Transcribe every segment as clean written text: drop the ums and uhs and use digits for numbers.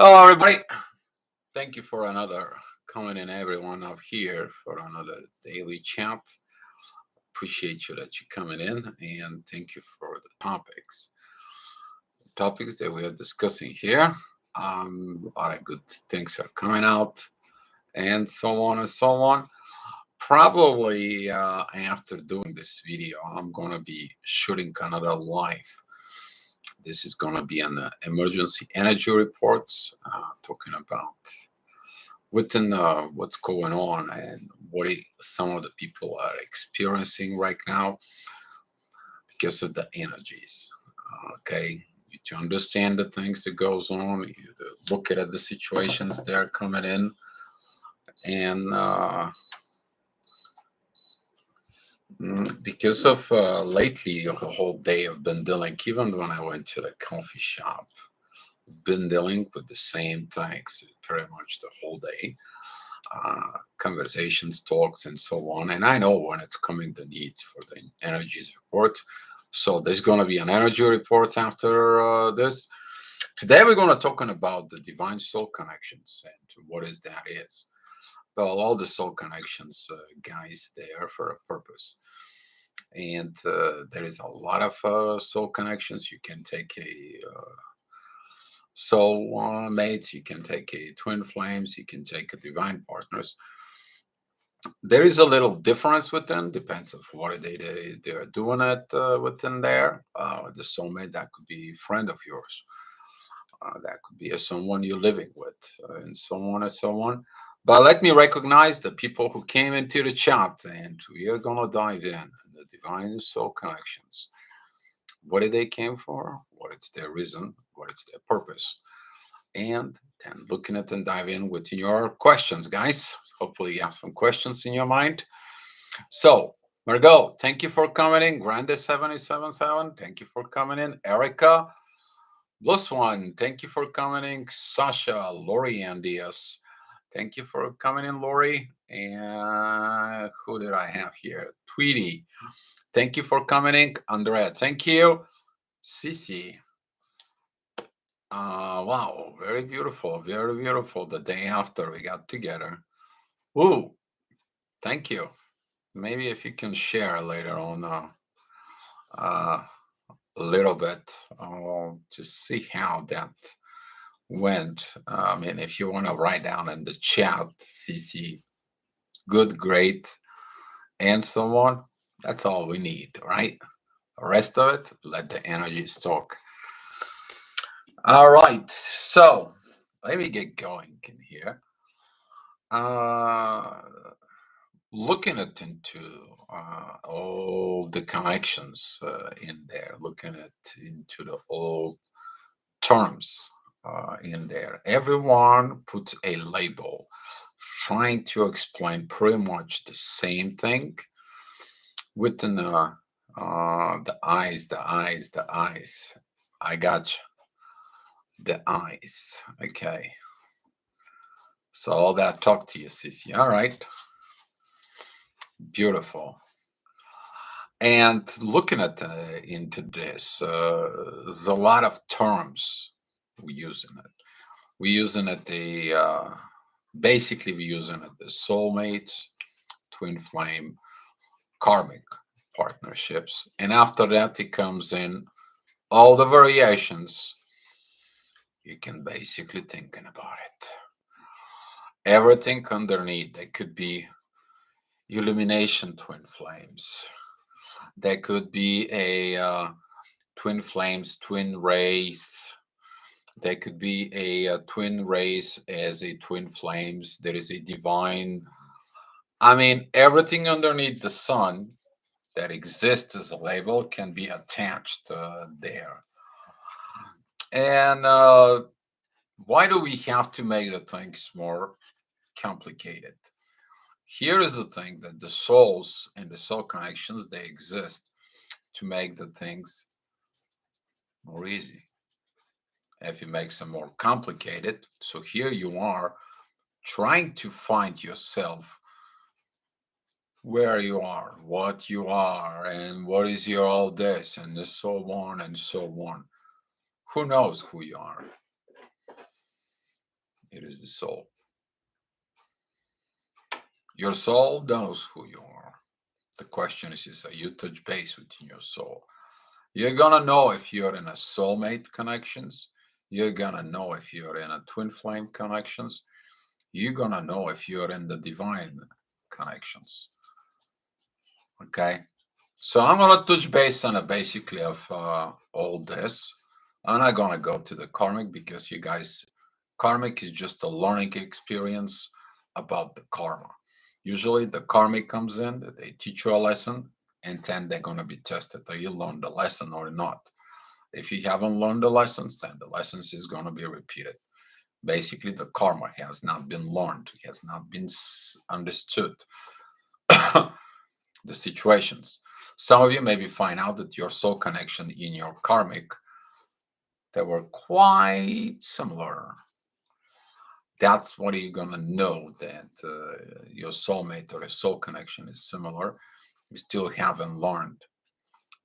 Hello, everybody. Thank you for another coming in, everyone up here for another daily chat. Appreciate you that you're coming in, and thank you for the topics that we are discussing here. A lot of good things are coming out, and so on and so on. Probably after doing this video, I'm gonna be shooting another live. This is gonna be an emergency energy reports, talking about within what's going on and some of the people are experiencing right now because of the energies. Okay, you to understand the things that goes on, you to look at the situations that are coming in, and because of lately the whole day I've been dealing, even when I went to the coffee shop, been dealing with the same things pretty much the whole day. Conversations, talks, and so on. And I know when it's coming the need for the energies report. So there's going to be an energy report after this. Today we're going to talking about the divine soul connections and what is that is. Well, all the soul connections, guys, they are for a purpose. And there is a lot of soul connections. You can take a soul mates, you can take a twin flames, you can take a divine partners. There is a little difference with them, depends of what they are doing it within there. The soulmate, that could be a friend of yours, that could be someone you're living with, and so on and so on. But let me recognize the people who came into the chat, and we are gonna dive in the divine soul connections. What did they came for? What is their reason? What is their purpose? And then looking at and dive in with your questions, guys. Hopefully you have some questions in your mind. So, Margot, thank you for coming in. Grande777, thank you for coming in. Erica, plus one, thank you for coming in. Sasha, Lori, and Diaz, thank you for coming in, Lori. And who did I have here? Tweety, thank you for coming in. Andrea, thank you. Sisi, wow, very beautiful, very beautiful. The day after we got together. Ooh, thank you. Maybe if you can share later on uh, a little bit to see how that went. I mean, if you want to write down in the chat, CC, good, great, and so on, that's all we need, right? The rest of it, let the energies talk. All right, so let me get going in here. Uh, looking at into all the connections in there, looking at into the old terms in there. Everyone puts a label, trying to explain pretty much the same thing within the eyes, the eyes, the eyes. I got you. The eyes. Okay. So all that talk to you, Sissy. All right. Beautiful. And looking at into this, there's a lot of terms we use in it. We using it the basically we using it the soulmates, twin flame, karmic partnerships, and after that it comes in all the variations. You can basically thinking about it. Everything underneath. They could be illumination twin flames. There could be a twin flames, twin rays. There could be a twin rays as a twin flames. There is a divine. I mean, everything underneath the sun that exists as a label can be attached there. And why do we have to make the things more complicated? Here is the thing that the souls and the soul connections, they exist to make the things more easy. If you make them more complicated, so here you are trying to find yourself, where you are, what you are, and what is your all this, and so on and so on. Who knows who you are? It is the soul. Your soul knows who you are. The question is you touch base within your soul. You're gonna know if you're in a soulmate connections. You're gonna know if you're in a twin flame connections. You're gonna know if you're in the divine connections. Okay. So I'm gonna touch base on a basically of all this. I'm not gonna go to the karmic because you guys, karmic is just a learning experience about the karma. Usually the karmic comes in, they teach you a lesson, and then they're gonna be tested. Do you learn the lesson or not? If you haven't learned the lessons, then the lessons is gonna be repeated. Basically, the karma has not been learned, has not been understood. The situations. Some of you maybe find out that your soul connection in your karmic, they were quite similar. That's what you're gonna know, that your soulmate or a soul connection is similar. You still haven't learned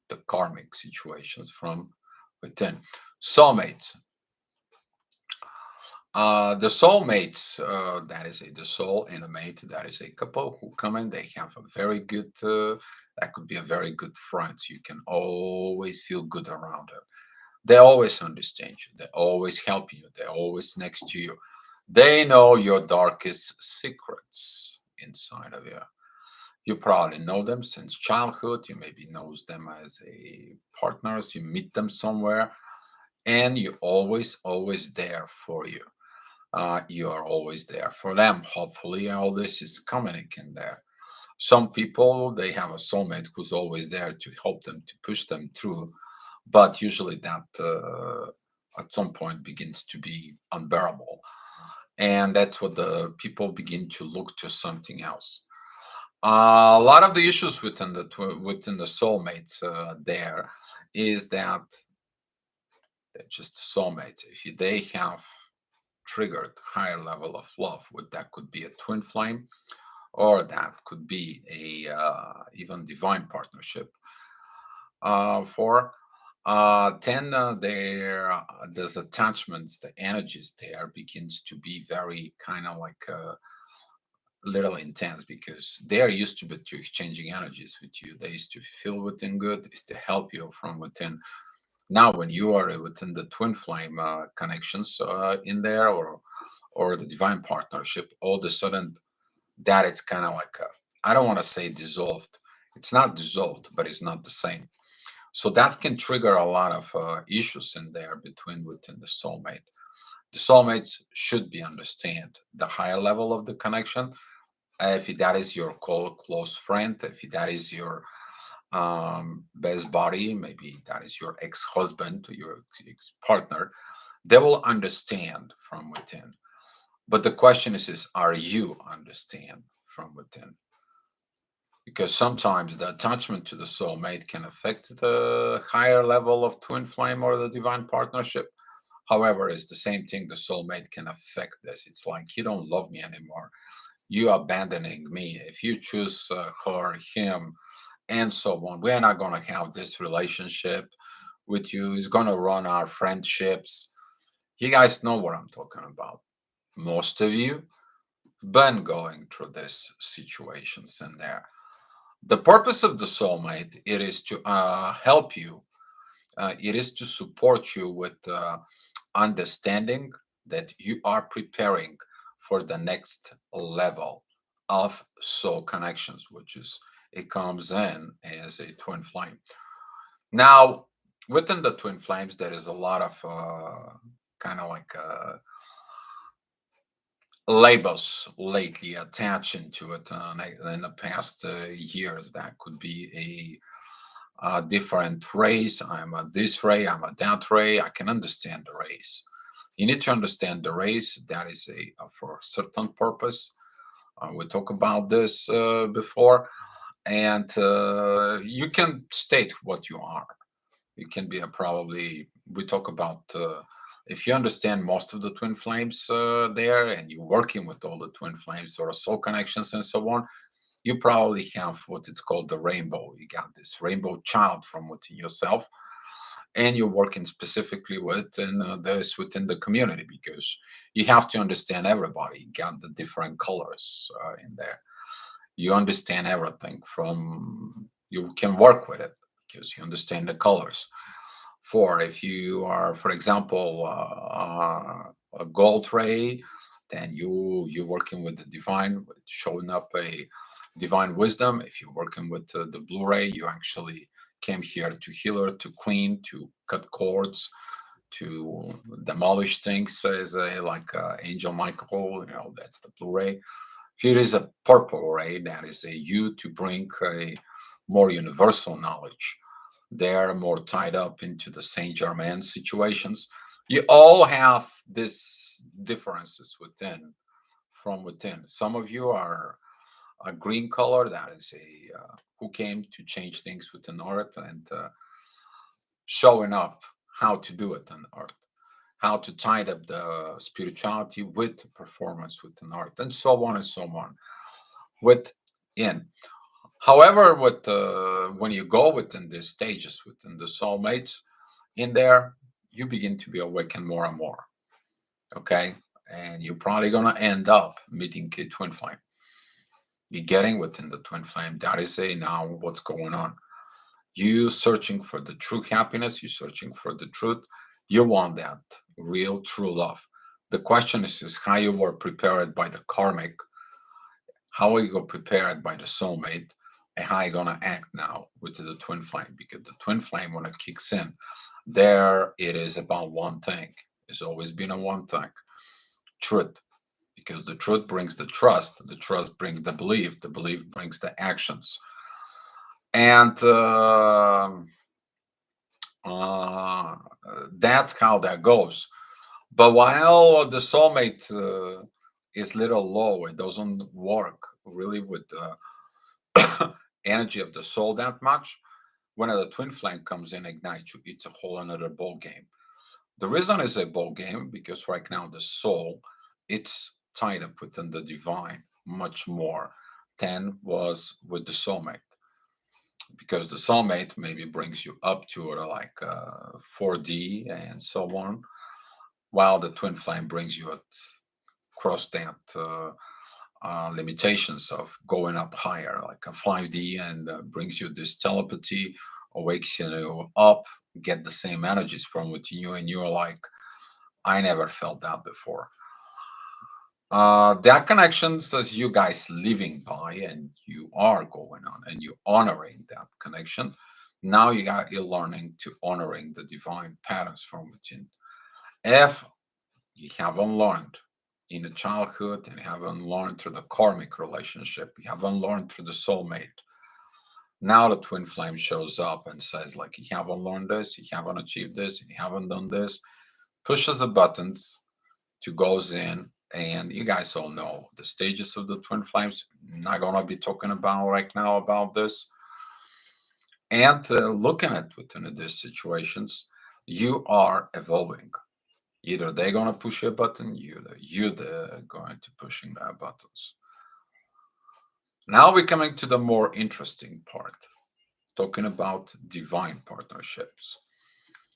the karmic situations from within. Soulmates. The soulmates, that is the soul and a mate, that is a couple who come in, they have a very good, that could be a very good friend. You can always feel good around them. They always understand you. They always help you. They're always next to you. They know your darkest secrets inside of you. You probably know them since childhood. You maybe knows them as a partners. You meet them somewhere, and you're always there for you. You are always there for them. Hopefully, all this is coming in there. Some people they have a soulmate who's always there to help them to push them through, but usually that at some point begins to be unbearable, and that's what the people begin to look to something else. A lot of the issues within within the soulmates there is that they're just soulmates. If they have triggered higher level of love, what that could be a twin flame, or that could be a even divine partnership. For then there there's attachments, the energies there begins to be very kind of like little intense because they are used to exchanging energies with you. They used to feel within good, is to help you from within. Now, when you are within the twin flame connections in there, or the divine partnership, all of a sudden that it's kind of like I don't want to say dissolved. It's not dissolved, but it's not the same. So that can trigger a lot of issues in there between within the soulmate. The soulmates should be understand the higher level of the connection. If that is your close friend, if that is your best buddy, maybe that is your ex-husband, your ex-partner, they will understand from within. But the question is are you understand from within? Because sometimes the attachment to the soulmate can affect the higher level of twin flame or the divine partnership. However, it's the same thing. The soulmate can affect this. It's like you don't love me anymore. You abandoning me. If you choose her, him, and so on, we're not going to have this relationship with you. It's going to run our friendships. You guys know what I'm talking about. Most of you been going through these situations in there. The purpose of the soulmate it is to help you. It is to support you with understanding that you are preparing for the next level of soul connections, which is it comes in as a twin flame. Now, within the twin flames, there is a lot of kind of like labels lately attaching to it in the past years. That could be a different race. I'm a this race, I'm a that race. I can understand the race. You need to understand the race. That is a for a certain purpose. We talked about this before, and you can state what you are. You can be a probably. We talk about if you understand most of the twin flames there, and you're working with all the twin flames or soul connections and so on. You probably have what it's called the rainbow. You got this rainbow child from within yourself, and you're working specifically within those within the community, because you have to understand everybody. You got the different colors in there. You understand everything from, you can work with it because you understand the colors. For if you are, for example, a gold ray, then you're working with the divine, showing up a divine wisdom. If you're working with the Blu-ray, you actually came here to healer, to clean, to cut cords, to demolish things, as a like Angel Michael. That's the Blu-ray. Here is a purple ray, that is a you, to bring a more universal knowledge. They're more tied up into the Saint Germain situations. You all have these differences within, from within. Some of you are a green color, that is a who came to change things within art, and showing up how to do it in art, how to tie up the spirituality with the performance within art, and so on and so on. Within, however, with when you go within these stages, within the soulmates, in there, you begin to be awakened more and more. Okay, and you're probably gonna end up meeting Kid Twin Flame. You're getting within the Twin Flame. That is a now what's going on. You searching for the true happiness. You searching for the truth. You want that real, true love. The question is how you were prepared by the karmic, how are you going to prepare it by the soulmate, and how you going to act now with the twin flame, because the twin flame, when it kicks in, there it is about one thing. It's always been a one thing: truth. Because the truth brings the trust brings the belief brings the actions. And uh, that's how that goes. But while the soulmate is little low, it doesn't work really with energy of the soul that much. When the twin flame comes in, ignites you, it's a whole another ball game. The reason it's a ball game because right now the soul, it's tied up within the divine much more than was with the soulmate. Because the soulmate maybe brings you up to like 4D and so on, while the twin flame brings you at cross that limitations of going up higher, like a 5D, and brings you this telepathy, awakes you up, get the same energies from within you, and you're like, I never felt that before. That connections as you guys living by, and you are going on, and you honoring that connection. Now you're learning to honoring the divine patterns from within. If you haven't learned in the childhood, and you haven't learned through the karmic relationship, you haven't learned through the soulmate, now the twin flame shows up and says, like, you haven't learned this, you haven't achieved this, you haven't done this, pushes the buttons to goes in. And you guys all know the stages of the twin flames. Not gonna be talking about right now about this. And looking at within these situations, you are evolving. Either they're gonna push a button, you're going to pushing their buttons. Now we're coming to the more interesting part, talking about divine partnerships.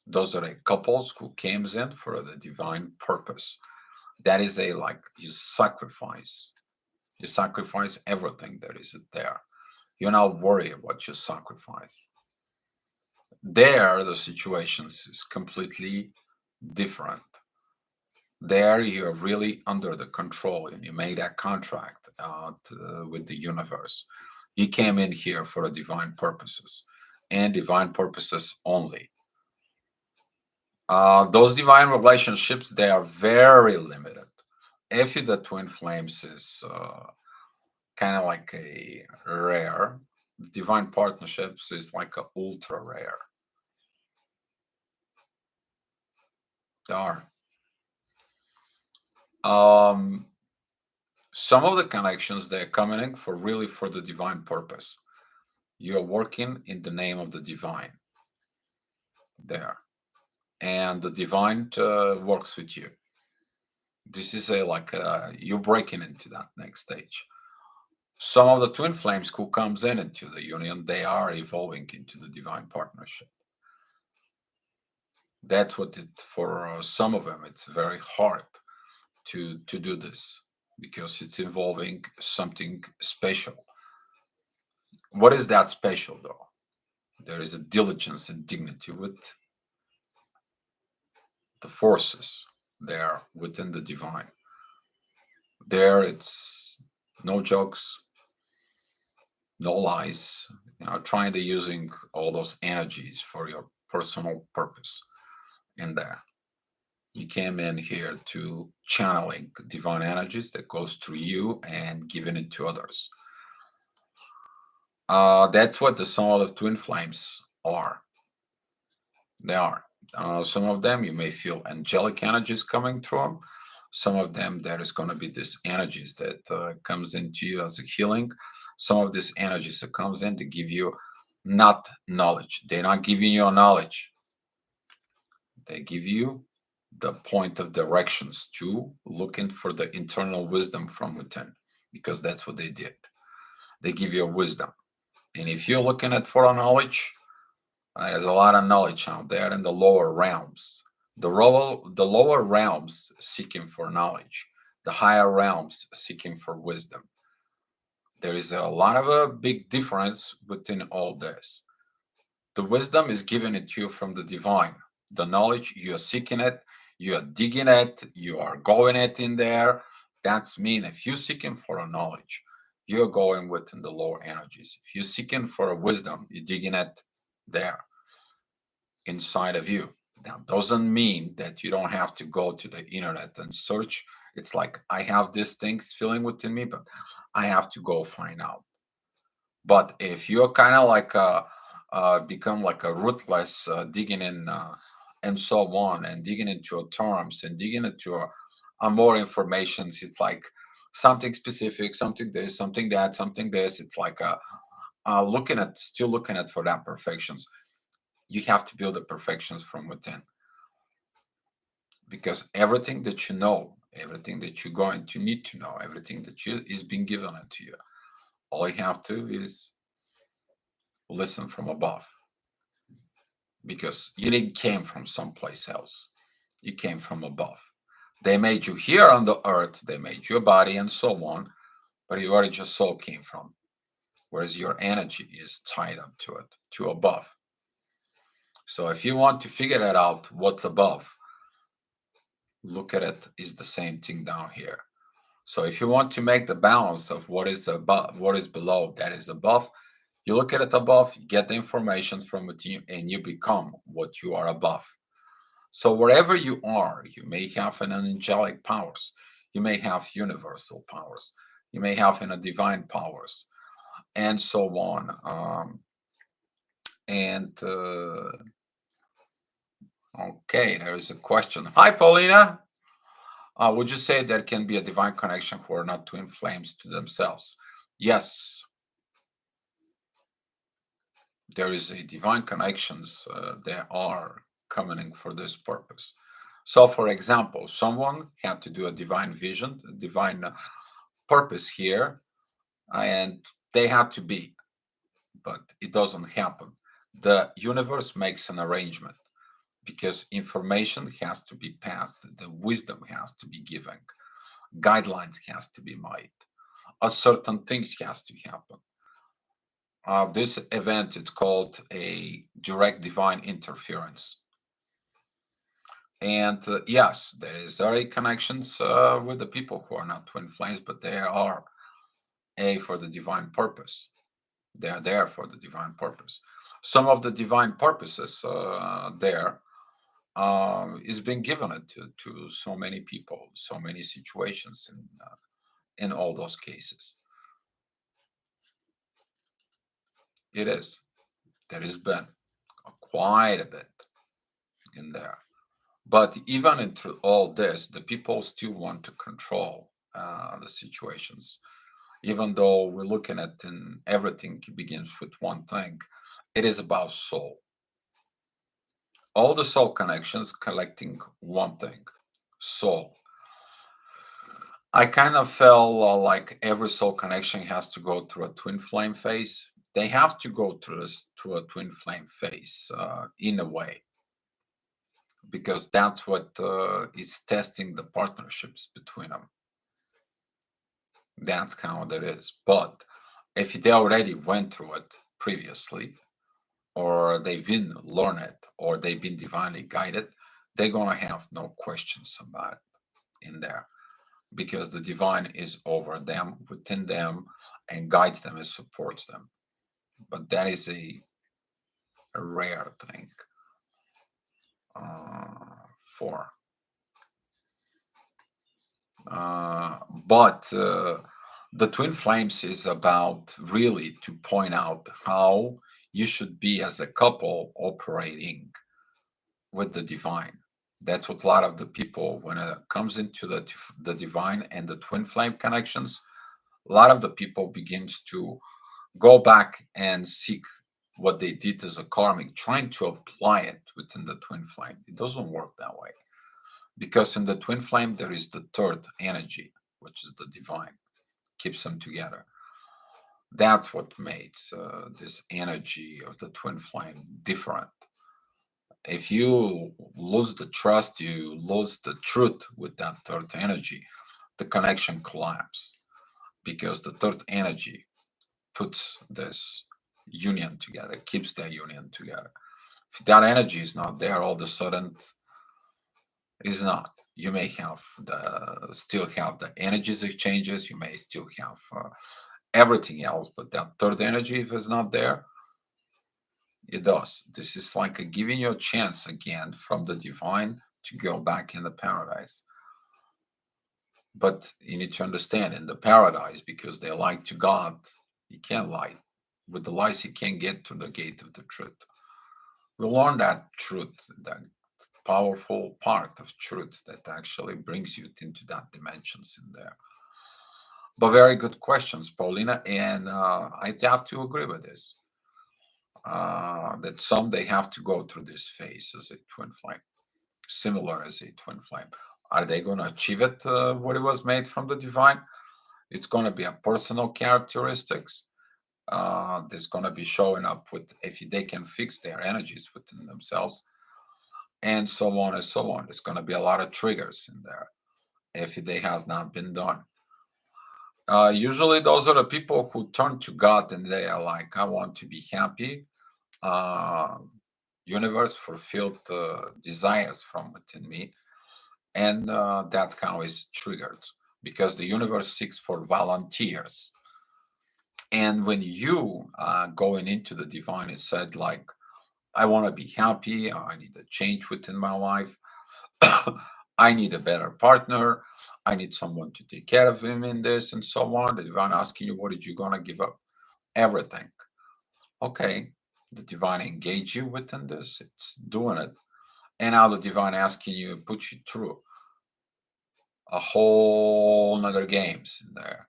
Those are the couples who came in for the divine purpose. That is a like you sacrifice everything that is there. You're not worried what you sacrifice. There the situations is completely different. There you're really under the control, and you made that contract with the universe. You came in here for the divine purposes, and divine purposes only. Those divine relationships, they are very limited. If the twin flames is kind of like a rare, divine partnerships is like a ultra rare. They are. Um, some of the connections, they're coming in for really for the divine purpose. You're working in the name of the divine there, and the divine works with you. This is a like you're breaking into that next stage. Some of the twin flames who comes in into the union, they are evolving into the divine partnership. That's what it for some of them. It's very hard to do this because it's involving something special. What is that special though? There is a diligence and dignity with the forces there within the divine. There, it's no jokes, no lies. Trying to using all those energies for your personal purpose in there. You came in here to channeling divine energies that goes through you and giving it to others. That's what the Soul of Twin Flames are. They are. Some of them you may feel angelic energies coming through them. Some of them there is going to be this energies that comes into you as a healing. Some of this energies that comes in to give you not knowledge. They're not giving you knowledge. They give you the point of directions to looking for the internal wisdom from within, because that's what they did. They give you a wisdom. And if you're looking at for a knowledge, there's a lot of knowledge out there in the lower realms. The lower realms seeking for knowledge, the higher realms seeking for wisdom. There is a lot of a big difference within all this. The wisdom is given it to you from the divine. The knowledge, you are seeking it, you are digging it, you are going it in there. That's mean if you're seeking for a knowledge, you're going within the lower energies. If you're seeking for a wisdom, you're digging it there inside of you. That doesn't mean that you don't have to go to the internet and search. It's like I have these things feeling within me, but I have to go find out. But if you're kind of like become like a ruthless digging in and so on, and digging into terms and digging into more informations, it's like something specific, something this, something that, something this. It's like looking at still looking at for that perfections. You have to build the perfections from within, because everything that you know, everything that you're going to need to know, everything that you is being given to you, all you have to is listen from above, because you didn't came from someplace else. You came from above. They made you here on the earth, they made your body and so on, but where did your soul came from? Whereas your energy is tied up to it, to above. So if you want to figure that out, what's above, look at it is the same thing down here. So if you want to make the balance of what is above, what is below, that is above, you look at it above, you get the information from within you, and you become what you are above. So wherever you are, you may have an angelic powers, you may have universal powers, you may have in a divine powers, and so on. And okay, there is a question. Hi, Paulina. Would you say there can be a divine connection who are not twin flames to themselves? Yes, there is a divine connections that are coming for this purpose. So, for example, someone had to do a divine vision, a divine purpose here, and they had to be, but it doesn't happen. The universe makes an arrangement because information has to be passed, the wisdom has to be given, guidelines has to be made, a certain things has to happen. This event it's called a direct divine interference, and yes, there is already connections with the people who are not twin flames, but they are a for the divine purpose. They are there for the divine purpose. Some of the divine purposes there is being given it to so many people, so many situations in all those cases. It is. There has been quite a bit in there. But even into all this, the people still want to control the situations. Even though we're looking at in everything begins with one thing, it is about soul. All the soul connections collecting one thing, soul. I kind of felt like every soul connection has to go through a twin flame phase. They have to go through a twin flame phase in a way, because that's what is testing the partnerships between them. That's how that is. But if they already went through it previously, or they've been learned it, or they've been divinely guided, they're gonna have no questions about it in there, because the divine is over them, within them, and guides them and supports them. But that is a rare thing for. But the twin flames is about really to point out how you should be as a couple operating with the divine. That's what a lot of the people, when it comes into the divine and the twin flame connections, a lot of the people begins to go back and seek what they did as a karmic, trying to apply it within the twin flame. It doesn't work that way, because in the twin flame there is the third energy, which is the divine, keeps them together. That's what makes this energy of the twin flame different. If you lose the trust, you lose the truth with that third energy, the connection collapses, because the third energy puts this union together, keeps that union together. If that energy is not there, all of a sudden is not. You may have the still have the energies exchanges, you may still have everything else, but that third energy, if it's not there, it does. This is like a giving you a chance again from the divine to go back in the paradise. But you need to understand, in the paradise, because they lie to God, you can't lie. With the lies, you can't get to the gate of the truth. We learn that truth, that powerful part of truth that actually brings you into that dimensions in there. But very good questions, Paulina, and I have to agree with this. That some they have to go through this phase as a twin flame, similar as a twin flame. Are they going to achieve it? What it was made from the divine? It's going to be a personal characteristics. That's going to be showing up with if they can fix their energies within themselves, and so on and so on. There's going to be a lot of triggers in there if they has not been done. Usually, those are the people who turn to God and they are like, "I want to be happy." Uh, Universe fulfilled desires from within me, and that's how it's triggered, because the universe seeks for volunteers. And when you going into the divine, it said like, I want to be happy, I need a change within my life, I need a better partner, I need someone to take care of him in this, and so on. The divine asking you, what did you gonna give up? Everything. Okay, the divine engage you within this, it's doing it. And now the divine asking you, put you through a whole nother games in there.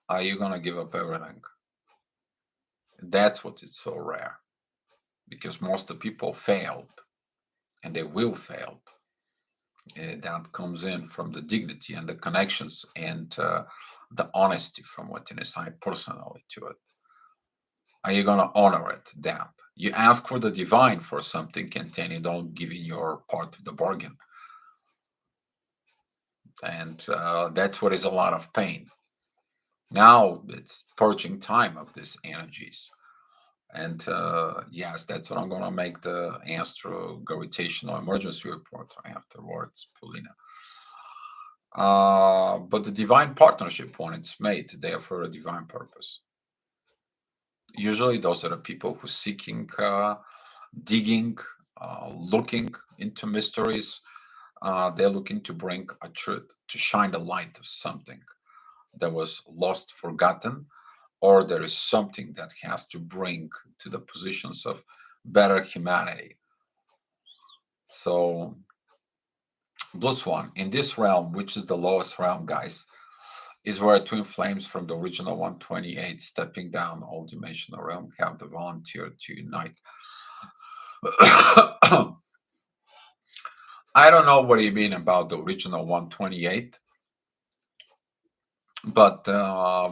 Are you gonna give up everything? That's what it's so rare, because most of the people failed, and they will fail. And that comes in from the dignity and the connections and the honesty from within inside personally to it. Are you gonna honor it? That you ask for the divine for something, and then you don't give in your part of the bargain, and that's what is a lot of pain. Now it's purging time of these energies. And yes, that's what I'm going to make the astro gravitational emergency report afterwards, Paulina. But the divine partnership, when it's made, they are for a divine purpose. Usually, those are the people who seeking, digging, looking into mysteries. They're looking to bring a truth, to shine the light of something that was lost, forgotten, or there is something that has to bring to the positions of better humanity. So, Blue Swan, in this realm, which is the lowest realm, guys, is where twin flames from the original 128 stepping down all dimensional realm have the volunteer to unite. I don't know what you mean about the original 128, but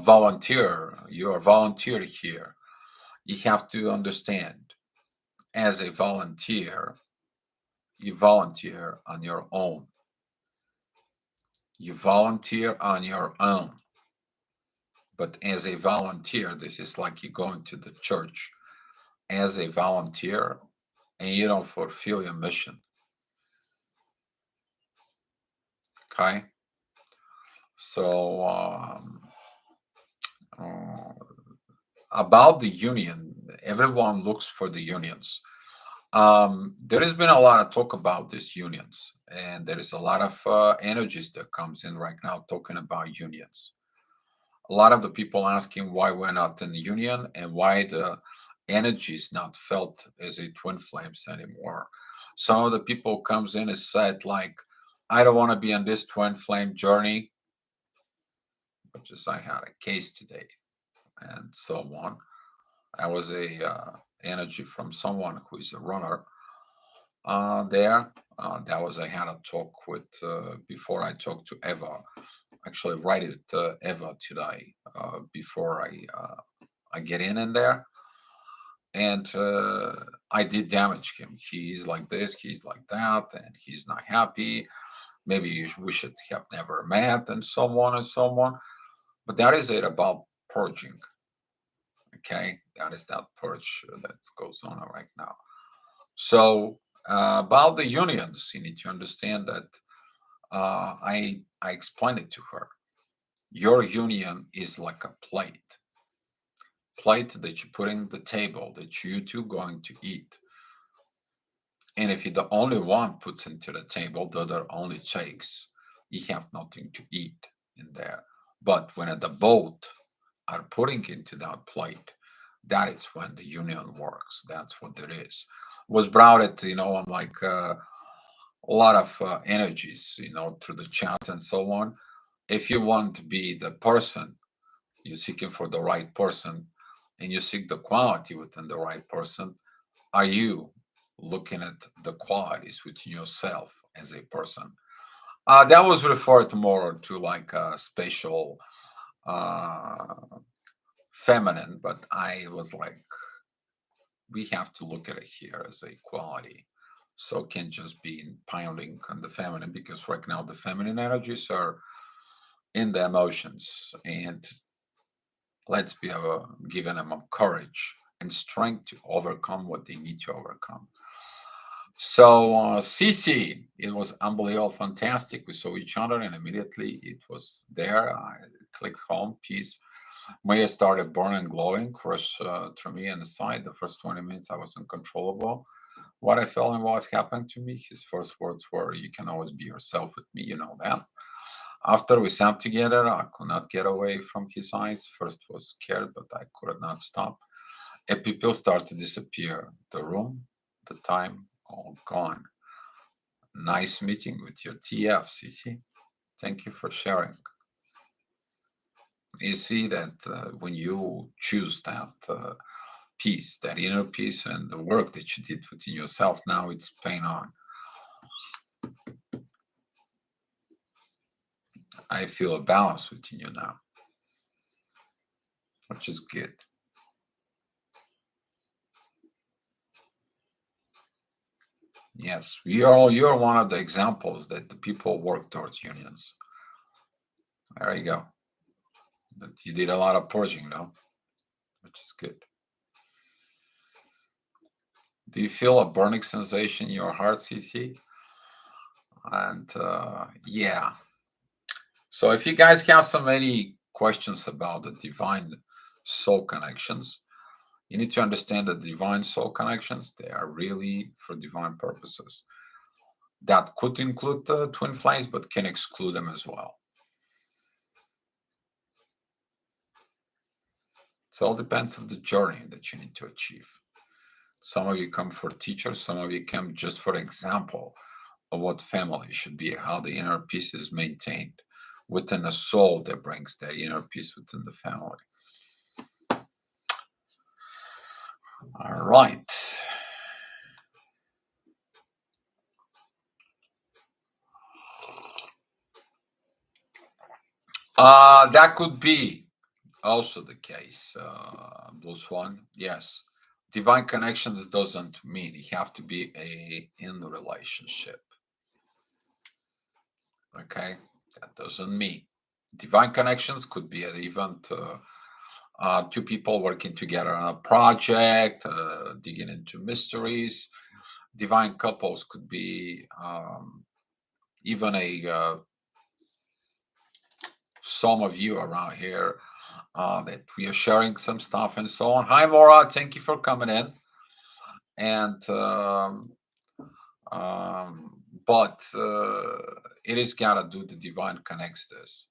volunteer, you're a volunteer here. You have to understand, as a volunteer, you volunteer on your own. You volunteer on your own. But as a volunteer, this is like you going to the church as a volunteer and you don't fulfill your mission. Okay. So, uh, about the union, everyone looks for the unions. There has been a lot of talk about these unions, and there is a lot of energies that comes in right now talking about unions. A lot of the people asking why we're not in the union and why the energy is not felt as a twin flames anymore. Some of the people comes in and said like, I don't want to be on this twin flame journey, which is I had a case today and so on. I was a energy from someone who is a runner there. That was I had a talk with before I talked to Eva. Actually, write it Eva today before I get in there, and I did damage him. He's like this, he's like that, and he's not happy. Maybe we should have never met, and so on and so on. But that is it about purging. Okay, that is that purge that goes on right now. So about the unions, you need to understand that I explained it to her. Your union is like a plate that you put in the table that you two going to eat. And if you're the only one puts into the table, the other only takes, you have nothing to eat in there. But when the both are putting into that plate, that is when the union works. That's what it is. Was brought it, I'm like a lot of energies, through the chat and so on. If you want to be the person, you're seeking for the right person, and you seek the quality within the right person, are you looking at the qualities within yourself as a person? That was referred more to like a spatial uh, feminine, but I was like, we have to look at it here as a quality. So it can't just be pounding on the feminine because right now the feminine energies are in the emotions, and let's be giving them courage and strength to overcome what they need to overcome. So CC, it was unbelievable, fantastic. We saw each other, and immediately it was there. I clicked home, peace. Maya started burning, glowing, crushed through me and the side. The first 20 minutes, I was uncontrollable. What I felt and what was happening to me, his first words were, "You can always be yourself with me, you know that." After we sat together, I could not get away from his eyes. First was scared, but I could not stop. And people started to disappear. The room, the time, all gone. Nice meeting with your TF, CC. Thank you for sharing. You see that when you choose that peace, that inner peace, and the work that you did within yourself, now it's paying on. I feel a balance within you now, which is good. Yes, you're one of the examples that the people work towards unions. There you go. But you did a lot of purging, though, which is good. Do you feel a burning sensation in your heart, CC? And yeah. So if you guys have some any questions about the divine soul connections, you need to understand that divine soul connections, they are really for divine purposes. That could include twin flames, but can exclude them as well. It all depends on the journey that you need to achieve. Some of you come for teachers, some of you come just for example of what family should be, how the inner peace is maintained within a soul that brings that inner peace within the family. All right. That could be also the case, Blue Swan. Yes, Divine connections doesn't mean you have to be in a relationship. Okay, that doesn't mean divine connections could be even two people working together on a project, digging into mysteries. Divine couples could be even a some of you around here that we are sharing some stuff and so on. Hi, Maura. Thank you for coming in. And but it is gotta do the divine connects this.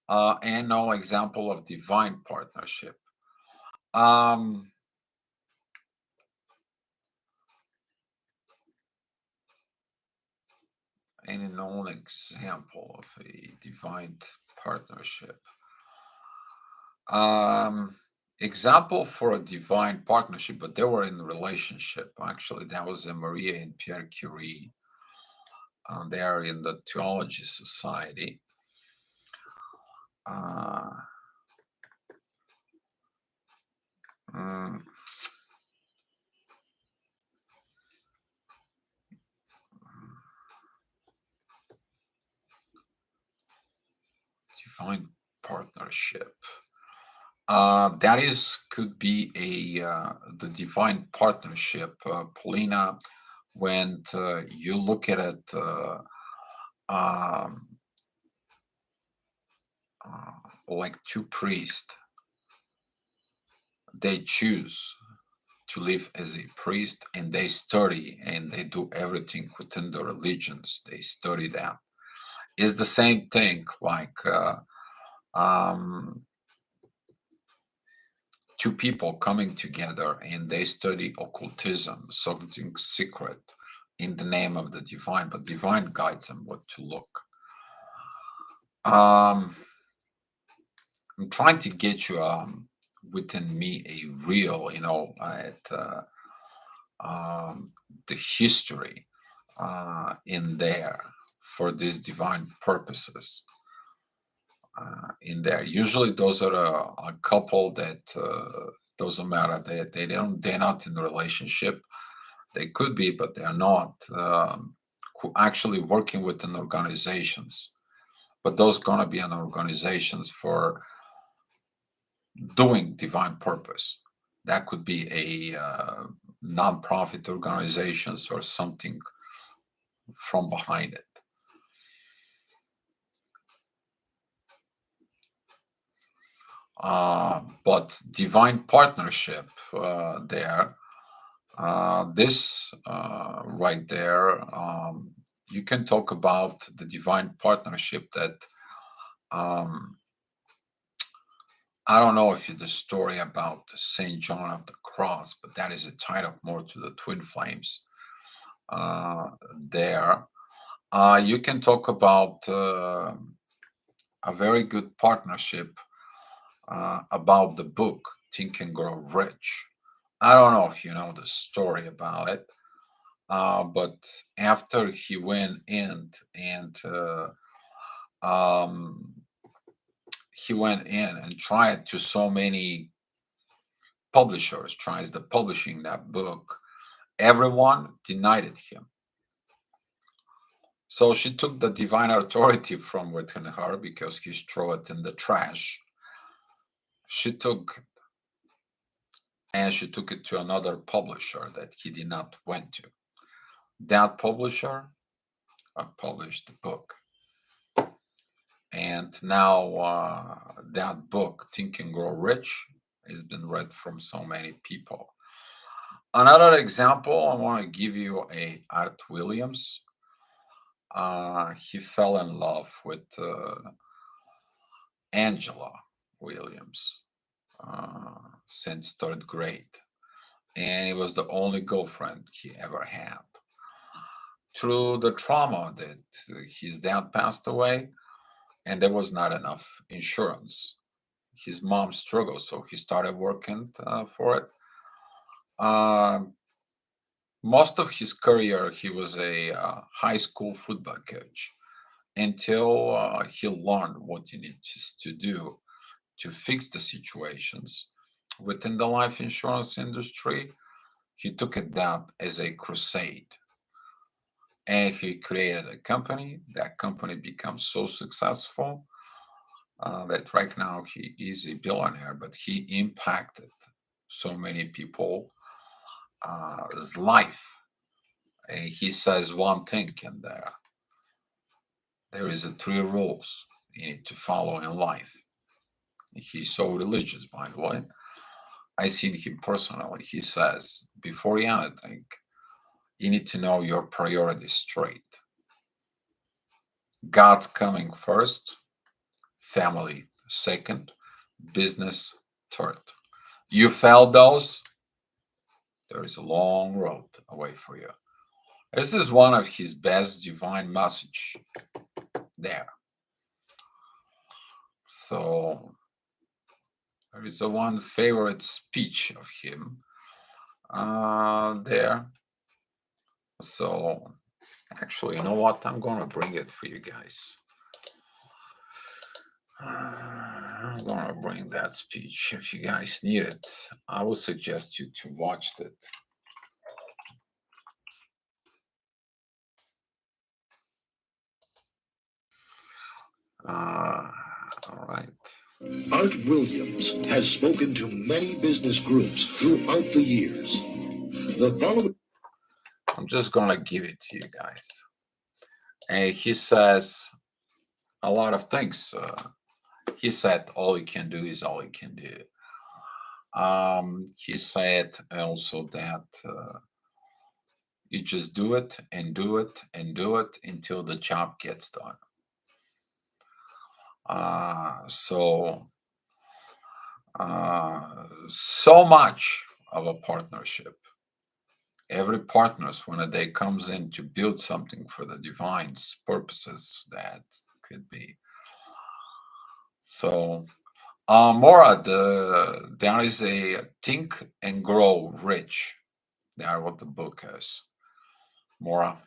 And no example of divine partnership. Um, any known example of a divine partnership. Um, example for a divine partnership, but they were in a relationship. Actually, that was a Maria and Pierre Curie. They are in the Theology Society. Uh, mm, divine partnership. That is could be a the divine partnership, Paulina. When you look at it, um, like two priests, they choose to live as a priest, and they study and they do everything within the religions. They study that. It's the same thing, like um, two people coming together and they study occultism, something secret in the name of the divine, but divine guides them what to look. I'm trying to get you within me a real, at the history in there for these divine purposes. In there, usually those are a couple that doesn't matter. They're not in a relationship. They could be, but they're not actually working within organizations. But those gonna be an organizations for doing divine purpose. That could be a non-profit organizations or something from behind it. But divine partnership there, this right there, you can talk about the divine partnership that um, I don't know if you the story about Saint John of the Cross, but that is a tied up more to the twin flames there. You can talk about a very good partnership about the book Think and Grow Rich. I don't know if you know the story about it, but after he went in and um, he went in and tried to so many publishers, tries the publishing that book, everyone denied it him. So she took the divine authority from within her because he threw it in the trash. She took and she took it to another publisher that he did not went to. That publisher published the book, and now that book, Think and Grow Rich, has been read from so many people. Another example, I want to give you a Art Williams. He fell in love with Angela Williams since third grade, and it was the only girlfriend he ever had. Through the trauma that his dad passed away, and there was not enough insurance. His mom struggled, so he started working for it. Um, Most of his career, he was a high school football coach until he learned what he needs to do to fix the situations within the life insurance industry. He took it down as a crusade. And he created a company. That company becomes so successful that right now he is a billionaire, but he impacted so many people his life. And he says one thing in there. There is a three rules you need to follow in life. He's so religious, by the way. I seen him personally. He says, before anything, you need to know your priorities straight. God's coming first, family second, business third. You fail those, there is a long road away for you. This is one of his best divine message there. So there is a one favorite speech of him there. So actually, you know what? I'm gonna bring it for you guys. I'm gonna bring that speech if you guys need it. I would suggest you to watch it. All right. Art Williams has spoken to many business groups throughout the years. The following. I'm just gonna give it to you guys. And he says a lot of things. He said all you can do is all you can do. He said also that you just do it and do it and do it until the job gets done. So much of a partnership. Every partners when a day comes in to build something for the divine's purposes, that could be. So Mora, there is a Think and Grow Rich. There, what the book is. Mora.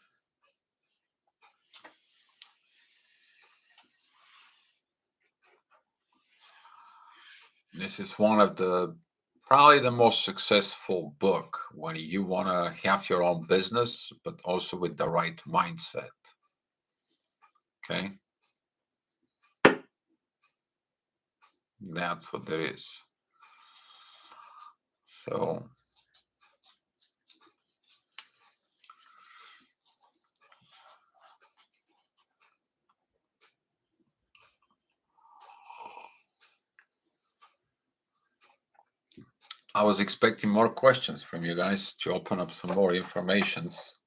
This is one of the probably the most successful book when you want to have your own business, but also with the right mindset. Okay. That's what there is. So I was expecting more questions from you guys to open up some more informations.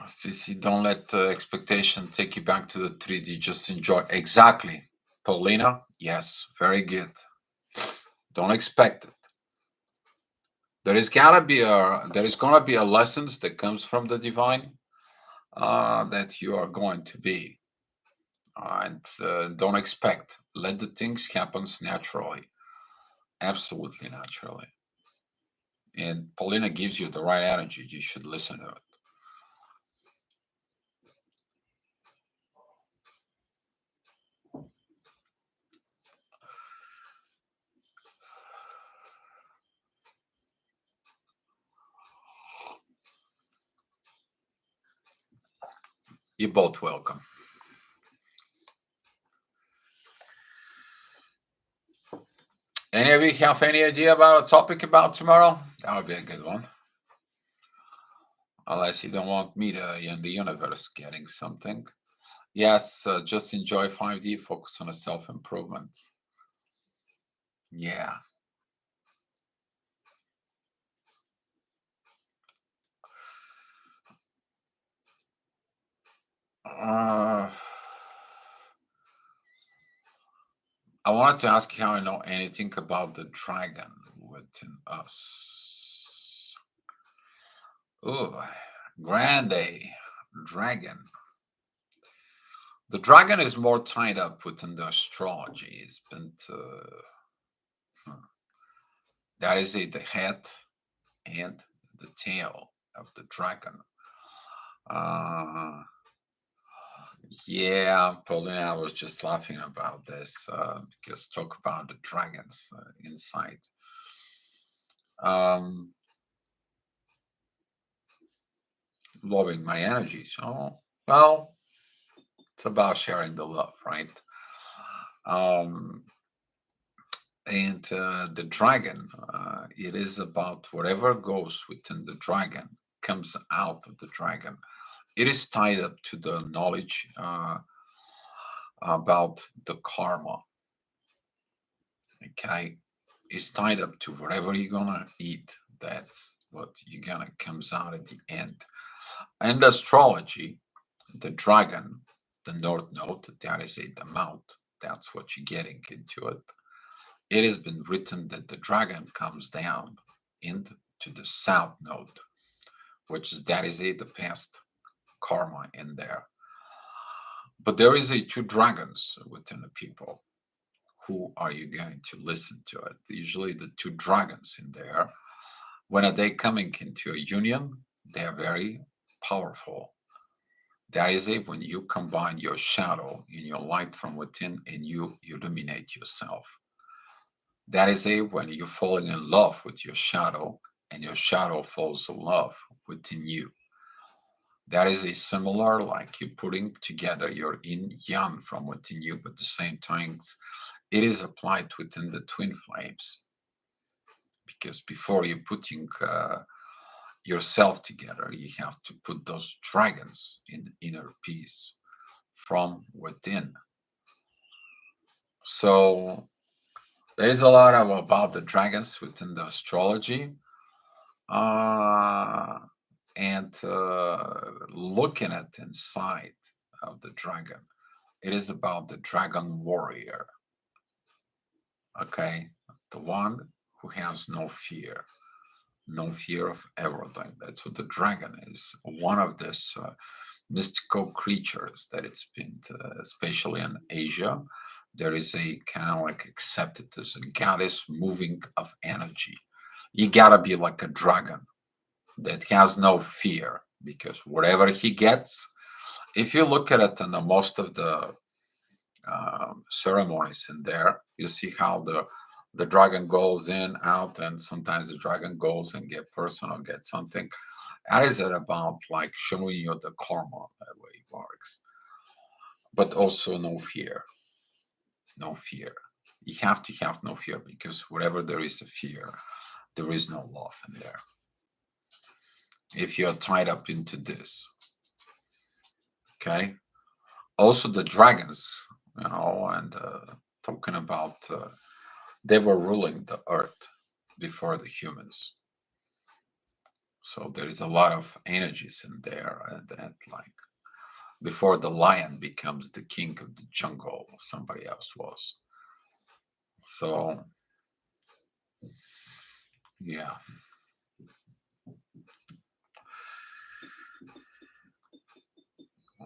Sissy, don't let expectation take you back to the 3D. Just enjoy. Exactly. Paulina, yes, very good. Don't expect it. There is gonna be a lessons that comes from the divine that you are going to be. And don't expect. Let the things happen naturally. Absolutely naturally. And Paulina gives you the right energy. You should listen to it. You're both welcome. Any of you have any idea about a topic about tomorrow? That would be a good one. Unless you don't want me to in the universe getting something. Yes, just enjoy 5D, focus on a self-improvement. Yeah. I wanted to ask you how I know anything about the dragon within us. Oh, Grande dragon. The dragon is more tied up within the astrology. It's been that is it, the head and the tail of the dragon. Uh, yeah, Paulina, I was just laughing about this because talk about the dragons inside. Um, Loving my energy. So, well, it's about sharing the love, right? Um, and the dragon, it is about whatever goes within the dragon comes out of the dragon. It is tied up to the knowledge about the karma. Okay, it's tied up to whatever you're gonna eat. That's what you're gonna comes out at the end. And astrology, the dragon, the north node, that is it, the mouth. That's what you're getting into it. It has been written that the dragon comes down into the south node, which is that is it, the past karma in there. But there is a two dragons within the people. Who are you going to listen to it? Usually the two dragons in there, when they coming into a union, they are very powerful. That is it when you combine your shadow in your light from within and you illuminate yourself. That is it when you're falling in love with your shadow and your shadow falls in love within you. That is a similar like you putting together your yin yang from within you, but at the same time, it is applied within the twin flames. Because before you putting yourself together, you have to put those dragons in inner peace from within. So there is a lot about the dragons within the astrology. Uh, and looking at inside of the dragon, it is about the dragon warrior. Okay, the one who has no fear, no fear of everything. That's what the dragon is. One of these mystical creatures that it's been, especially in Asia, there is a kind of like accepted as a goddess moving of energy. You gotta be like a dragon that has no fear because whatever he gets, if you look at it in the most of the ceremonies in there, you see how the dragon goes in out and sometimes the dragon goes and get person or get something. That is it about like showing you the karma that way it works, but also no fear, no fear. You have to have no fear because wherever there is a fear, there is no love in there. If you're tied up into this, okay. Also the dragons, and talking about they were ruling the earth before the humans. So there is a lot of energies in there, and that like before the lion becomes the king of the jungle, somebody else was. So yeah.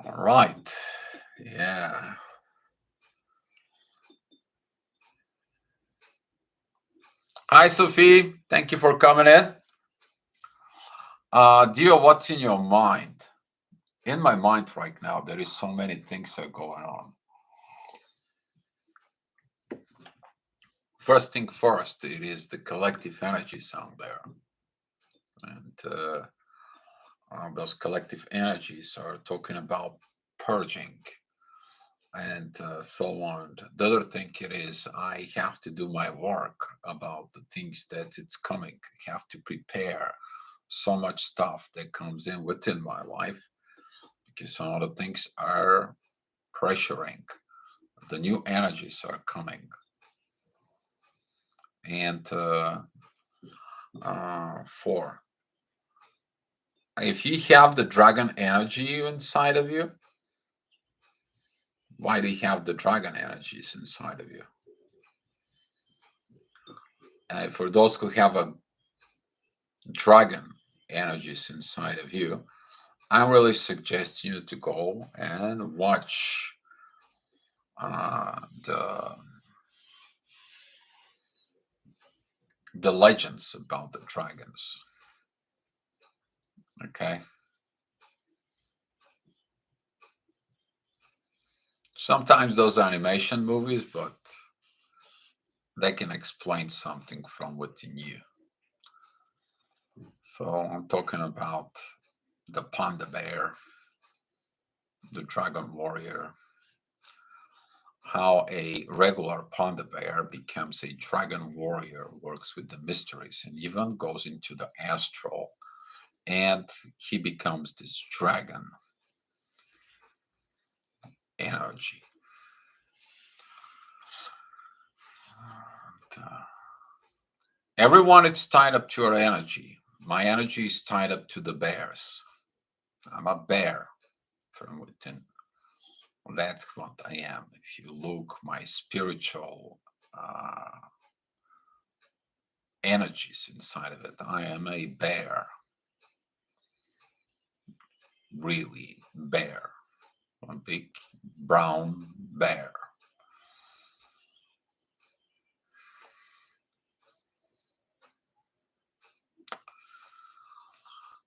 All right. Yeah. Hi, Sophie. Thank you for coming in. Dio, what's in your mind? In my mind right now, there is so many things are going on. First thing first, it is the collective energies out there. And those collective energies are talking about purging and so on. The other thing it is I have to do my work about the things that it's coming. I have to prepare so much stuff that comes in within my life because some of the things are pressuring. The new energies are coming. And four, if you have the dragon energy inside of you, why do you have the dragon energies inside of you? And for those who have a dragon energies inside of you, I really suggest you to go and watch uh, the the legends about the dragons. Okay, sometimes those are animation movies, but they can explain something from within you. So I'm talking about the panda bear, the dragon warrior, how a regular panda bear becomes a dragon warrior, works with the mysteries, and even goes into the astral, and he becomes this dragon energy. And, everyone is tied up to your energy. My energy is tied up to the bears. I'm a bear from within. That's what I am. If you look, my spiritual energies inside of it, I am a bear, really bear, a big brown bear.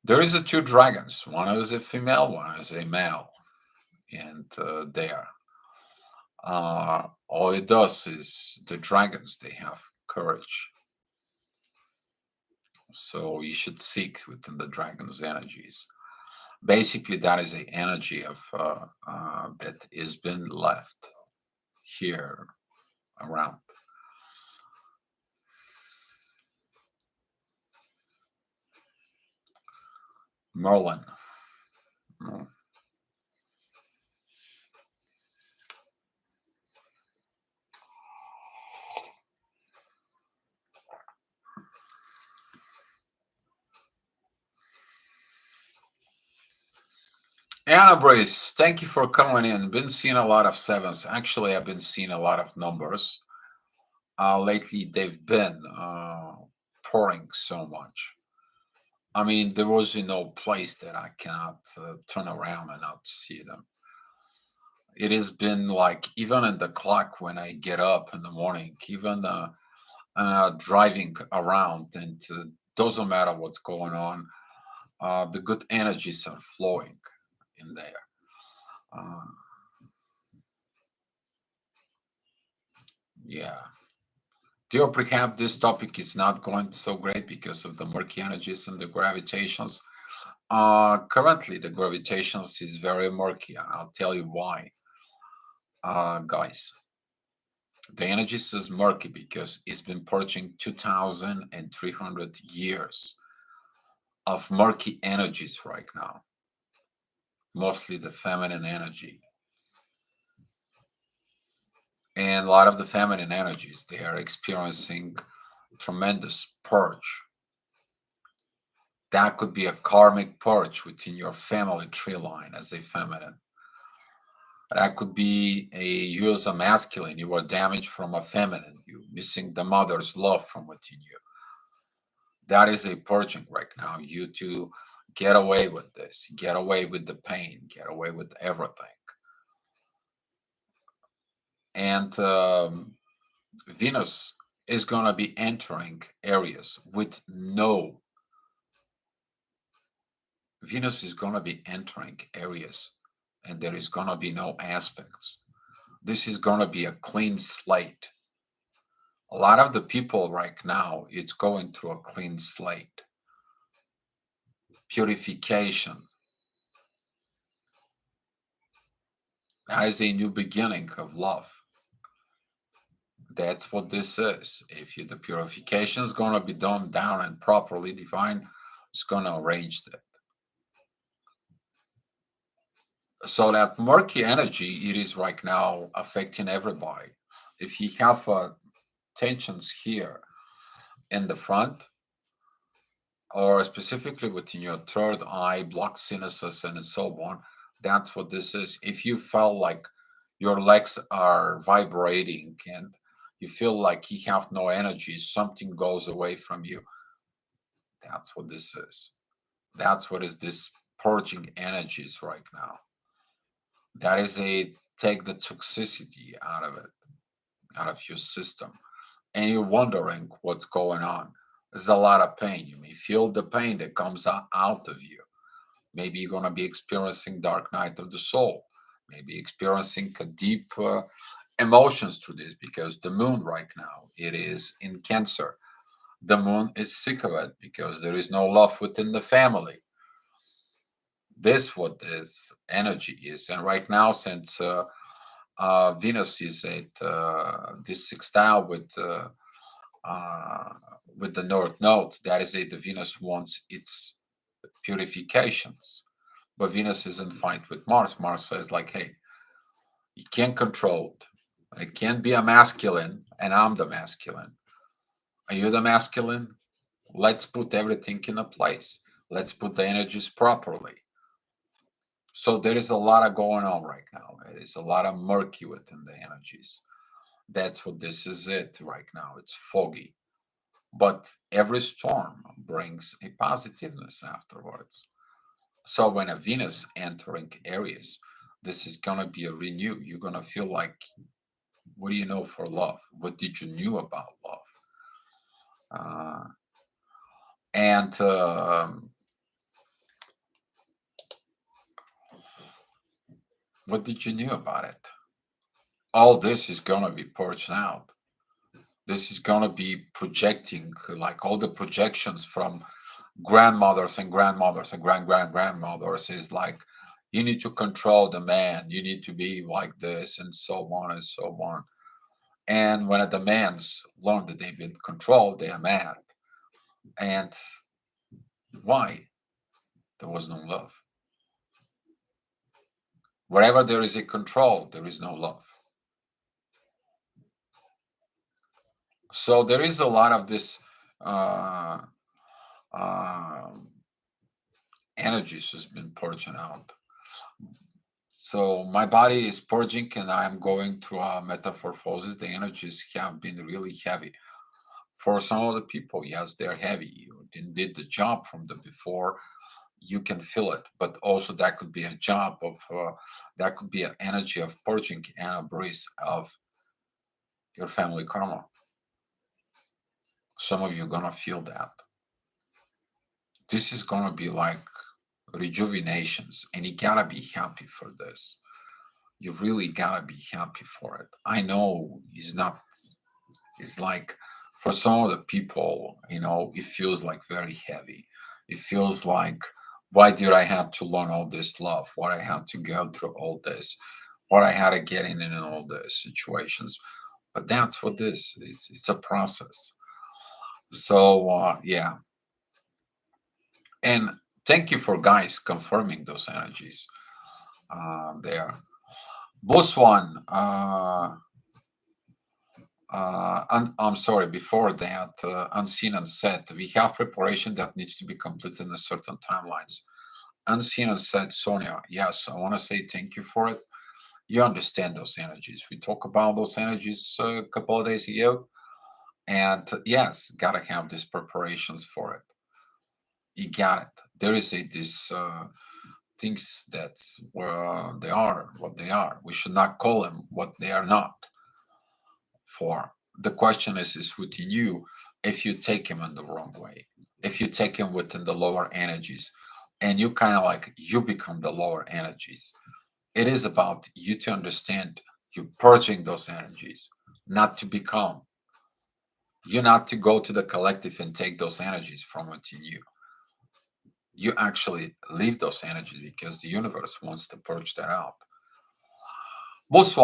There is a two dragons. One is a female, one is a male, and there. All it does is the dragons, they have courage. So you should seek within the dragon's energies. Basically, that is the energy of that has been left here around. Merlin. Mm. Anna Brace, thank you for coming in. Been seeing a lot of sevens. Actually, I've been seeing a lot of numbers. Lately, they've been pouring so much. I mean, there was no place that I cannot turn around and not see them. It has been like even in the clock when I get up in the morning, even driving around, and doesn't matter what's going on, the good energies are flowing in there. Uh, yeah. Theo, perhaps this topic is not going so great because of the murky energies and the gravitations. Currently, the gravitations is very murky, and I'll tell you why. Guys, the energies is murky because it's been purging 2,300 years of murky energies right now, mostly the feminine energy. And a lot of the feminine energies, they are experiencing tremendous purge. That could be a karmic purge within your family tree line as a feminine. That could be you as a masculine, you were damaged from a feminine, you missing the mother's love from within you. That is a purging right now. You to get away with this, get away with the pain, get away with everything. And Venus is going to be entering areas with no, Venus is going to be entering areas and there is going to be no aspects. This is going to be a clean slate. A lot of the people right now, it's going through a clean slate. Purification. That is a new beginning of love. That's what this is. If the purification is going to be done down and properly defined, it's going to arrange that. So that murky energy, it is right now affecting everybody. If you have tensions here in the front, or specifically within your third eye, blocked sinuses, and so on, that's what this is. If you felt like your legs are vibrating and you feel like you have no energy, something goes away from you, that's what this is. That's what is this purging energies right now. That is a take the toxicity out of it, out of your system, and you're wondering what's going on. There's a lot of pain. You may feel the pain that comes out of you. Maybe you're going to be experiencing dark night of the soul, maybe experiencing a deep emotions through this, because the moon right now, it is in Cancer. The moon is sick of it because there is no love within the family. This what this energy is. And right now, since Venus is at this sextile uh, with the North Node, that is it. The Venus wants its purifications, but Venus is in fight with Mars. Mars says like, hey, you can't control it. It can't be a masculine, and I'm the masculine. Are you the masculine? Let's put everything in a place. Let's put the energies properly. So there is a lot of going on right now. There is a lot of murky within the energies. That's what this is it right now. It's foggy. But every storm brings a positiveness afterwards. So when a Venus entering Aries, this is gonna be a renew. You're gonna feel like, what do you know for love? What did you knew about love? Uh, and what did you knew about it? All this is gonna be purged out. This is gonna be projecting, like all the projections from grandmothers and grandmothers and grandmothers is like, you need to control the man, you need to be like this, and so on and so on. And when the mans learn that they've been controlled, they are mad. And why? There was no love. Wherever there is a control, there is no love. So there is a lot of this uh, uh, energies has been purging out. So my body is purging, and I'm going through a metamorphosis. The energies have been really heavy. For some of the people, yes, they're heavy. You did the job from the before. You can feel it, but also that could be a job of that could be an energy of purging and a breeze of your family karma. Some of you are gonna feel that. This is gonna be like rejuvenations, and you gotta be happy for this. You really gotta be happy for it. I know it's not, it's like for some of the people, it feels like very heavy. It feels like, why did I have to learn all this love? What I had to go through all this? What I had to get in all these situations? But that's what this is. It's a process. So yeah, and thank you for guys confirming those energies there. Boswan, I'm sorry, before that, Unseen and said, we have preparation that needs to be completed in a certain timelines. Unseen and said, Sonia, yes, I want to say thank you for it. You understand those energies. We talked about those energies a couple of days ago. And yes, gotta have these preparations for it. You got it. There is this things that they are what they are. We should not call them what they are not. For the question is within you. If you take him in the wrong way, if you take him within the lower energies, and you kind of like you become the lower energies, it is about you to understand you purging those energies, not to become. You not to go to the collective and take those energies from within you. You actually leave those energies because the universe wants to purge that out. Boss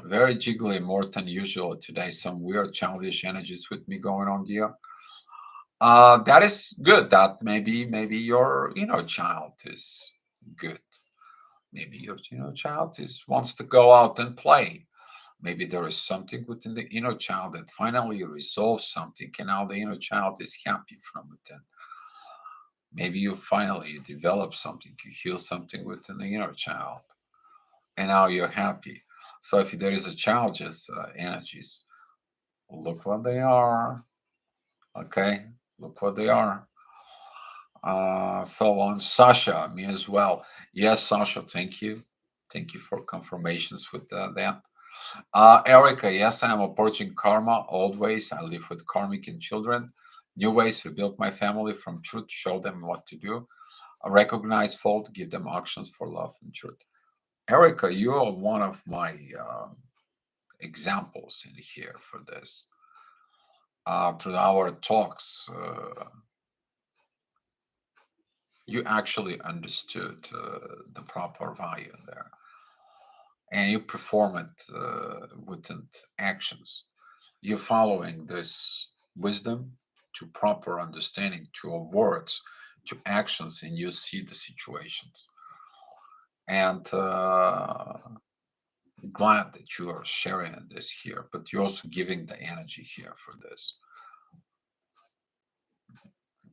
very jiggly, more than usual today. Some weird childish energies with me going on there. That is good. That maybe your child is good. Maybe your child is wants to go out and play. Maybe there is something within the inner child that finally resolves something, and now the inner child is happy from within. Maybe you finally develop something, you heal something within the inner child, and now you're happy. So if there is a child's energies, look what they are. Okay, look what they are. So on. Sasha, me as well. Yes, Sasha, thank you. Thank you for confirmations with that. Erica, yes, I am approaching karma, old ways. I live with karmic and children. New ways, rebuild my family from truth, show them what to do. I recognize fault, give them actions for love and truth. Erica, you are one of my examples in here for this. Through our talks, you actually understood the proper value there, and you perform it with actions. You're following this wisdom to proper understanding, to words, to actions, and you see the situations. And glad that you are sharing this here, but you're also giving the energy here for this.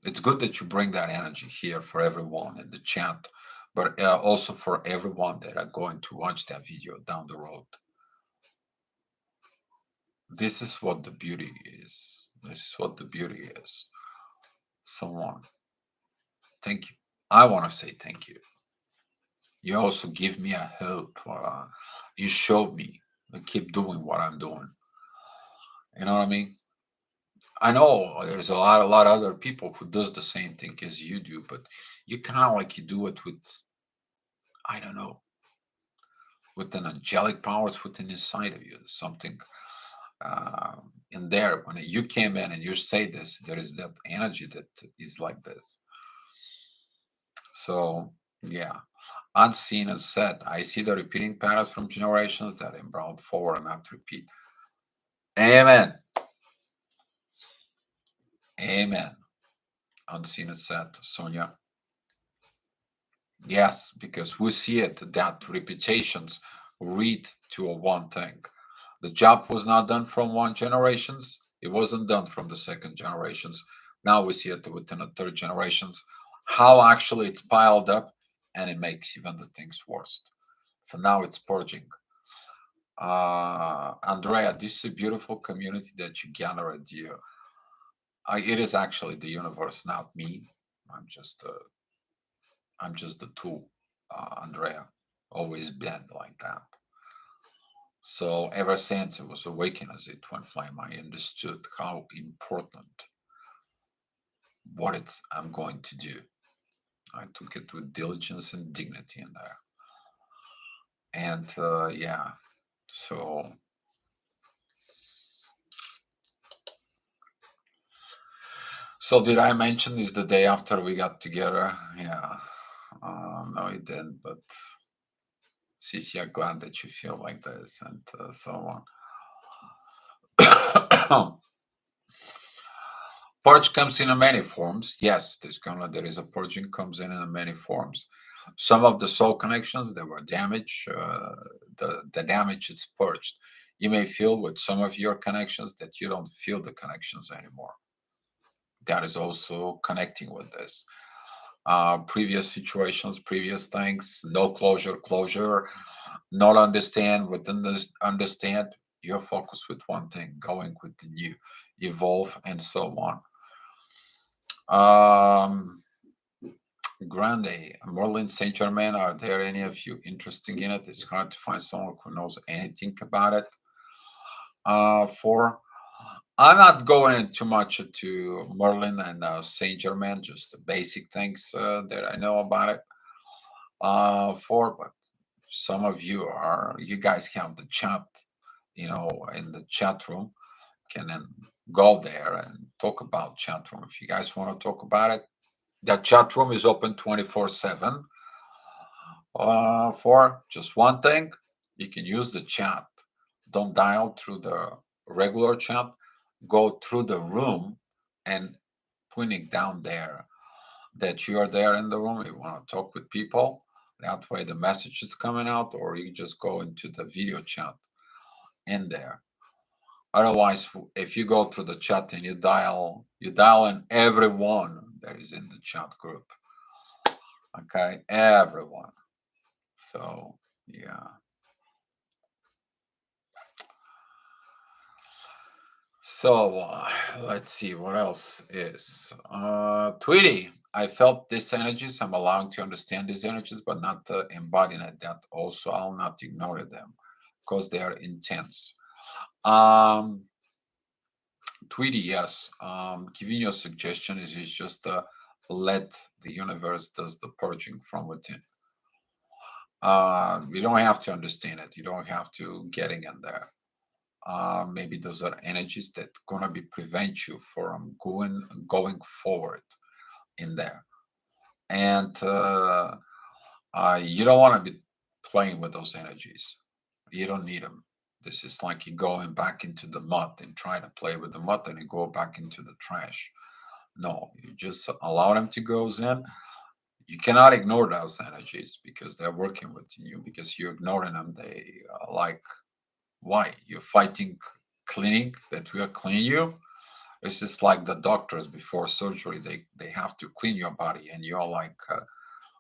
It's good that you bring that energy here for everyone in the chat, but also for everyone that are going to watch that video down the road. This is what the beauty is. This is what the beauty is. Someone, thank you. I want to say thank you. You also give me a hope. You showed me to keep doing what I'm doing. You know what I mean? I know there's a lot of other people who does the same thing as you do, but you kind of like you do it with, I don't know, with an angelic powers within inside of you, something in there. When you came in and you say this, there is that energy that is like this. So yeah, unseen and said, I see the repeating patterns from generations that I'm brought forward and not repeat. Amen. Amen. Unseen and said, Sonia. Yes, because we see it that repetitions read to a one thing. The job was not done from one generations. It wasn't done from the second generations. Now we see it within the third generations. How actually it's piled up, and it makes even the things worse. So now it's purging. Andrea, this is a beautiful community that you gathered. It is actually the universe, not me. I'm just the tool, Andrea. Always been like that. So ever since I was awakened as a twin flame, I understood how important what it's I'm going to do. I took it with diligence and dignity in there. And yeah, so did I mention this the day after we got together? Yeah. No, it didn't, but Cici, I'm glad that you feel like this and so on. Purge comes in many forms. Yes, there is a purging comes in many forms. Some of the soul connections that were damaged, the damage is purged. You may feel with some of your connections that you don't feel the connections anymore. That is also connecting with this. Previous situations, previous things, no closure, not understand, within this understand, you're focused with one thing, going with the new, evolve, and so on. Grande, Merlin Saint Germain, are there any of you interested in it? It's hard to find someone who knows anything about it. I'm not going into much to Merlin and Saint Germain, just the basic things that I know about it. But some of you guys have the chat, in the chat room, can then go there and talk about chat room. If you guys want to talk about it, that chat room is open 24/7. For just one thing, you can use the chat. Don't dial through the regular chat. Go through the room and putting down there that you are there in the room. You want to talk with people. That way the message is coming out, or you just go into the video chat in there. Otherwise, if you go through the chat and you dial in everyone that is in the chat group. Okay, everyone. So yeah. So let's see what else is. Tweety, I felt these energies. I'm allowing to understand these energies, but not embodying it. That also, I'll not ignore them because they are intense. Um, Tweety, yes. Giving you a suggestion is just let the universe does the purging from within. You don't have to understand it. You don't have to getting in there. Maybe those are energies that gonna be prevent you from going forward in there, and you don't want to be playing with those energies. You don't need them. This is like you going back into the mud and trying to play with the mud, and you go back into the trash. No, you just allow them to go in. You cannot ignore those energies because they're working with you. Because you're ignoring them, they like, why you're fighting cleaning that will clean you. It's just like the doctors before surgery. They have to clean your body, and you're like,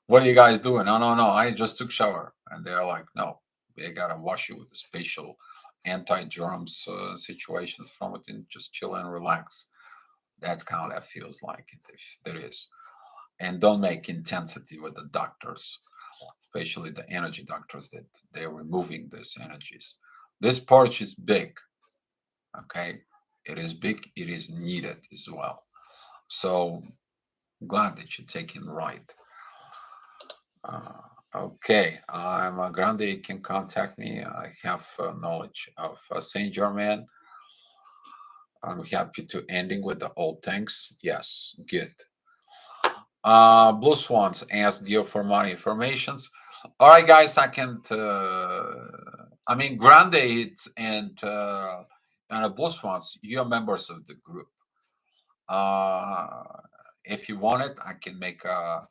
what are you guys doing? No, no, no. I just took shower, and they're like, no, they gotta wash you with a special anti-germs situations from within. Just chill and relax. That's how that feels like. If there is, and don't make intensity with the doctors, especially the energy doctors that they're removing these energies. This purge is big. Okay, it is big. It is needed as well. So glad that you're taking right. Uh, okay, I'm Grande. You can contact me. I have knowledge of Saint Germain. I'm happy to ending with the old things. Yes, good. Blue Swans asked Dio for more informations. All right, guys, I can't. I mean, Grande and Blue Swans, you're members of the group. Uh, if you want it, I can make a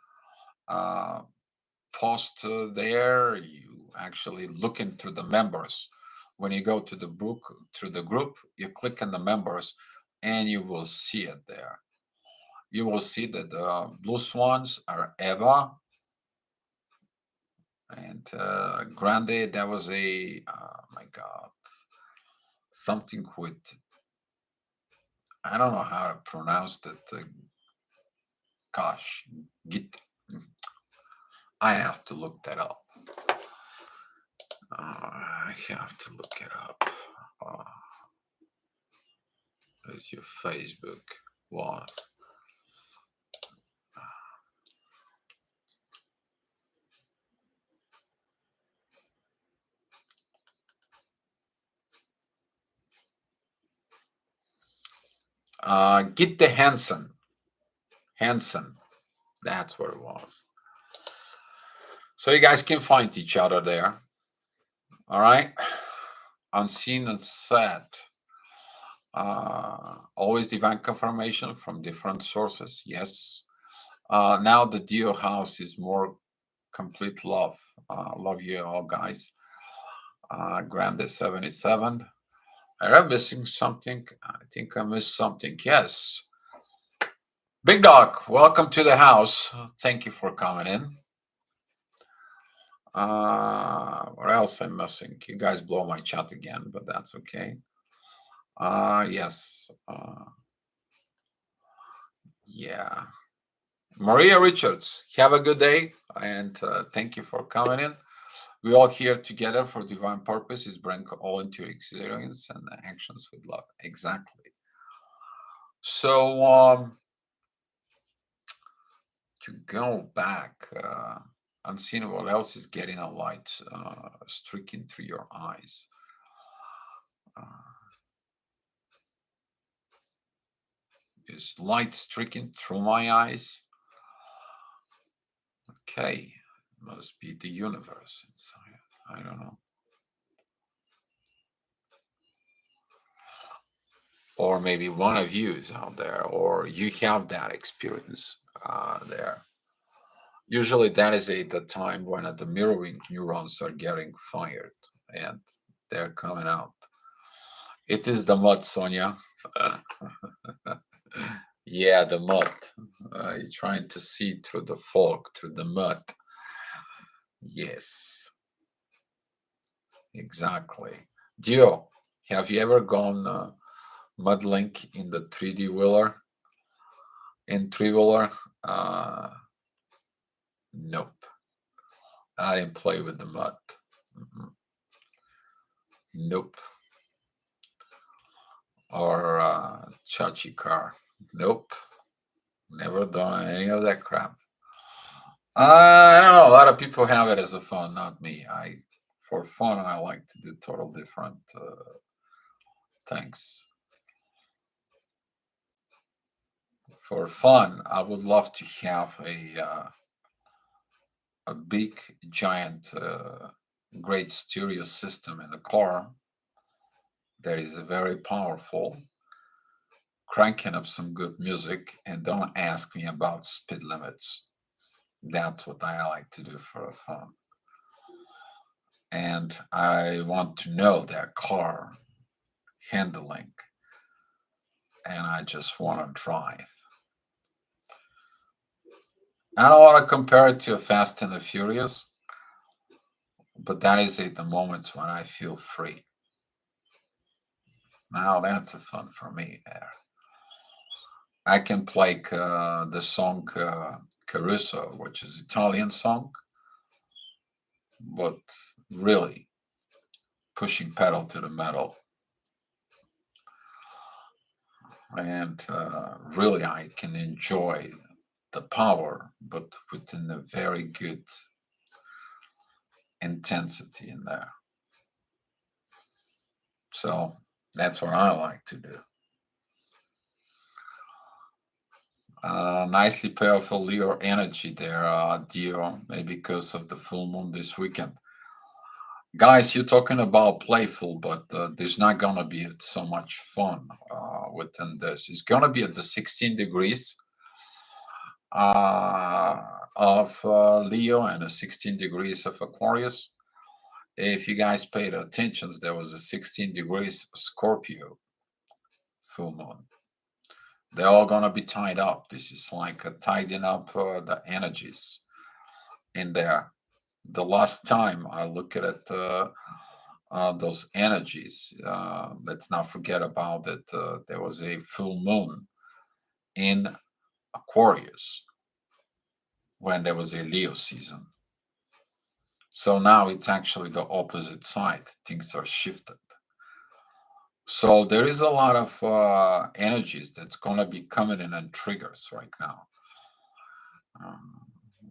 post there. You actually look into the members. When you go to the book through the group, you click on the members, and you will see it there. You will see that the Blue Swans are Eva and Grande. That was a my God, something with, I don't know how to pronounce that. Gosh, Git. I have to look that up. I have to look it up. Uh, as your Facebook was. Get the Hansen. Hansen. That's what it was. So you guys can find each other there. All right. Unseen and said. Always divine confirmation from different sources. Yes. Now the Dio house is more complete love. Love you all, guys. Grande 77. Am I missing something? I think I missed something. Yes. Big Dog, welcome to the house. Thank you for coming in. What else I'm missing? You guys blow my chat again, but that's okay. Yes. Yeah. Maria Richards, have a good day, and thank you for coming in. We're all here together for divine purposes, bring all into your experience and actions with love. Exactly. So, to go back, unseen, what else is getting a light streaking through your eyes? Is light streaking through my eyes? Okay, must be the universe inside. I don't know. Or maybe one of you is out there, or you have that experience there. Usually, that is the time when the mirroring neurons are getting fired and they're coming out. It is the mud, Sonia. Yeah, the mud. You're trying to see through the fog, through the mud. Yes, exactly. Dio, have you ever gone Mudlink in the 3D wheeler? In three-wheeler, uh, nope. I didn't play with the mud. Mm-mm. Nope. Or chachi car. Nope. Never done any of that crap. I don't know. A lot of people have it as a fun, not me. For fun, I like to do total different things. For fun, I would love to have a big, giant, great stereo system in the car that is very powerful, cranking up some good music, and don't ask me about speed limits. That's what I like to do for fun. And I want to know that car handling, and I just want to drive. I don't want to compare it to a Fast and the Furious, but that is at the moments when I feel free. Now that's a fun for me there. I can play the song Caruso, which is Italian song, but really pushing pedal to the metal. And really I can enjoy the power, but within a very good intensity in there. So that's what I like to do. Nicely powerful Leo energy there, Dio, maybe because of the full moon this weekend. Guys, you're talking about playful, but there's not gonna be so much fun within this. It's gonna be at the 16 degrees of Leo and the 16 degrees of Aquarius. If you guys paid attention, there was a 16 degrees Scorpio full moon. They're all gonna be tied up. This is like tidying up the energies in there. The last time I look at it, those energies, let's not forget about it. There was a full moon in Aquarius when there was a Leo season. So now it's actually the opposite side. Things are shifted. So there is a lot of energies that's going to be coming in and triggers right now. Um,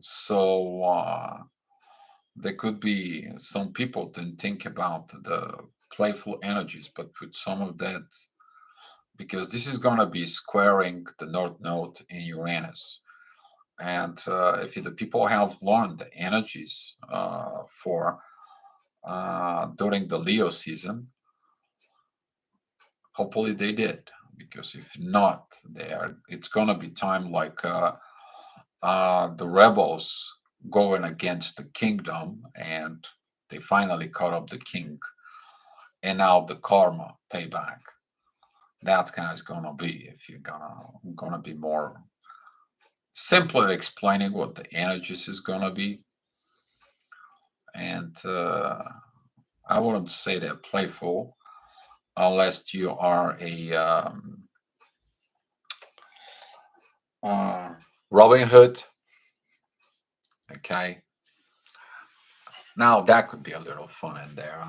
so there could be some people didn't think about the playful energies, but with some of that, because this is going to be squaring the North Node in Uranus. And if the people have learned the energies for during the Leo season, hopefully they did. Because if not, it's going to be time like the rebels going against the kingdom, and they finally caught up the king, and now the karma payback. That's kind of gonna be, if you're gonna be more simpler explaining what the energies is gonna be. And I wouldn't say they're playful unless you are a Robin Hood. Okay, now that could be a little fun in there.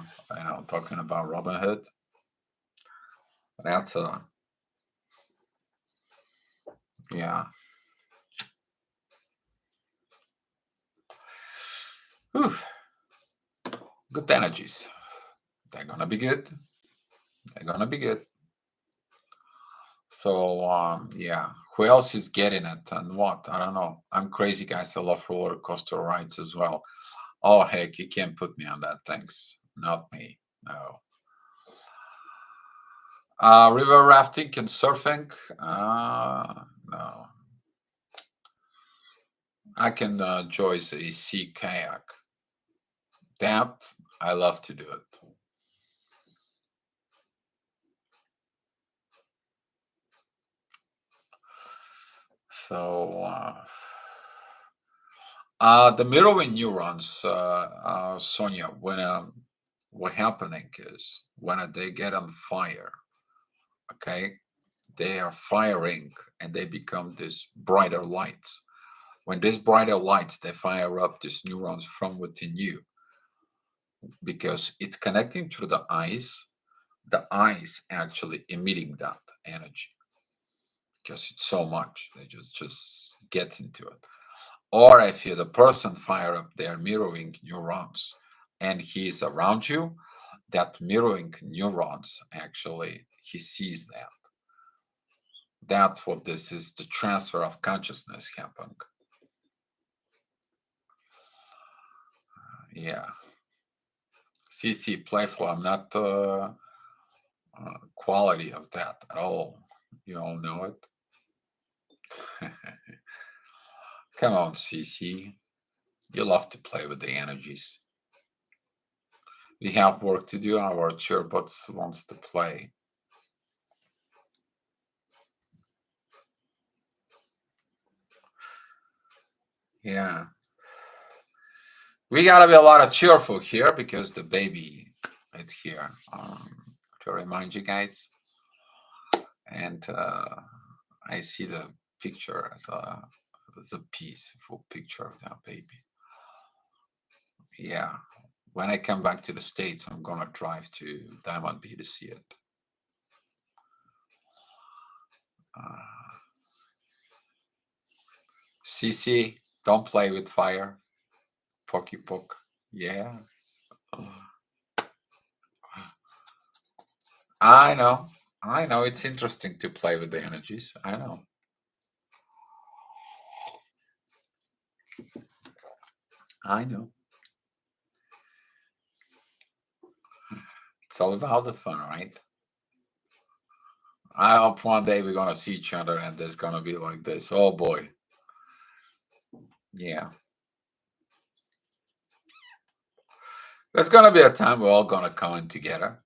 Talking about Robin Hood. That's yeah. Whew. Good energies. They're gonna be good. They're gonna be good. So yeah, who else is getting it and what? I don't know. I'm crazy, guys. I love roller coaster rides as well. Oh heck, you can't put me on that. Thanks, not me. No. River rafting and surfing. No. I can enjoy a sea kayak. That I love to do it. So the mirroring neurons, Sonia, when what happening is when they get on fire, okay, they are firing and they become these brighter lights. When these brighter lights, they fire up these neurons from within you because it's connecting through the eyes actually emitting that energy because it's so much they just get into it. Or if you the person fire up their mirroring neurons and he's around you, that mirroring neurons actually he sees that. That's what this is, the transfer of consciousness happening. Yeah. CC playful. I'm not quality of that at all. You all know it. Come on, CC. You love to play with the energies. We have work to do. Our cheerbot wants to play. Yeah. We gotta be a lot of cheerful here because the baby is here. To remind you guys. And I see the picture as a peaceful picture of that baby. Yeah. When I come back to the States, I'm gonna drive to Diamond B to see it. CC, don't play with fire. Pokey poke. Yeah. I know. I know. It's interesting to play with the energies. I know. I know. It's all about the fun, right? I hope one day we're gonna see each other and there's gonna be like this. Oh boy. Yeah. There's gonna be a time we're all gonna come in together.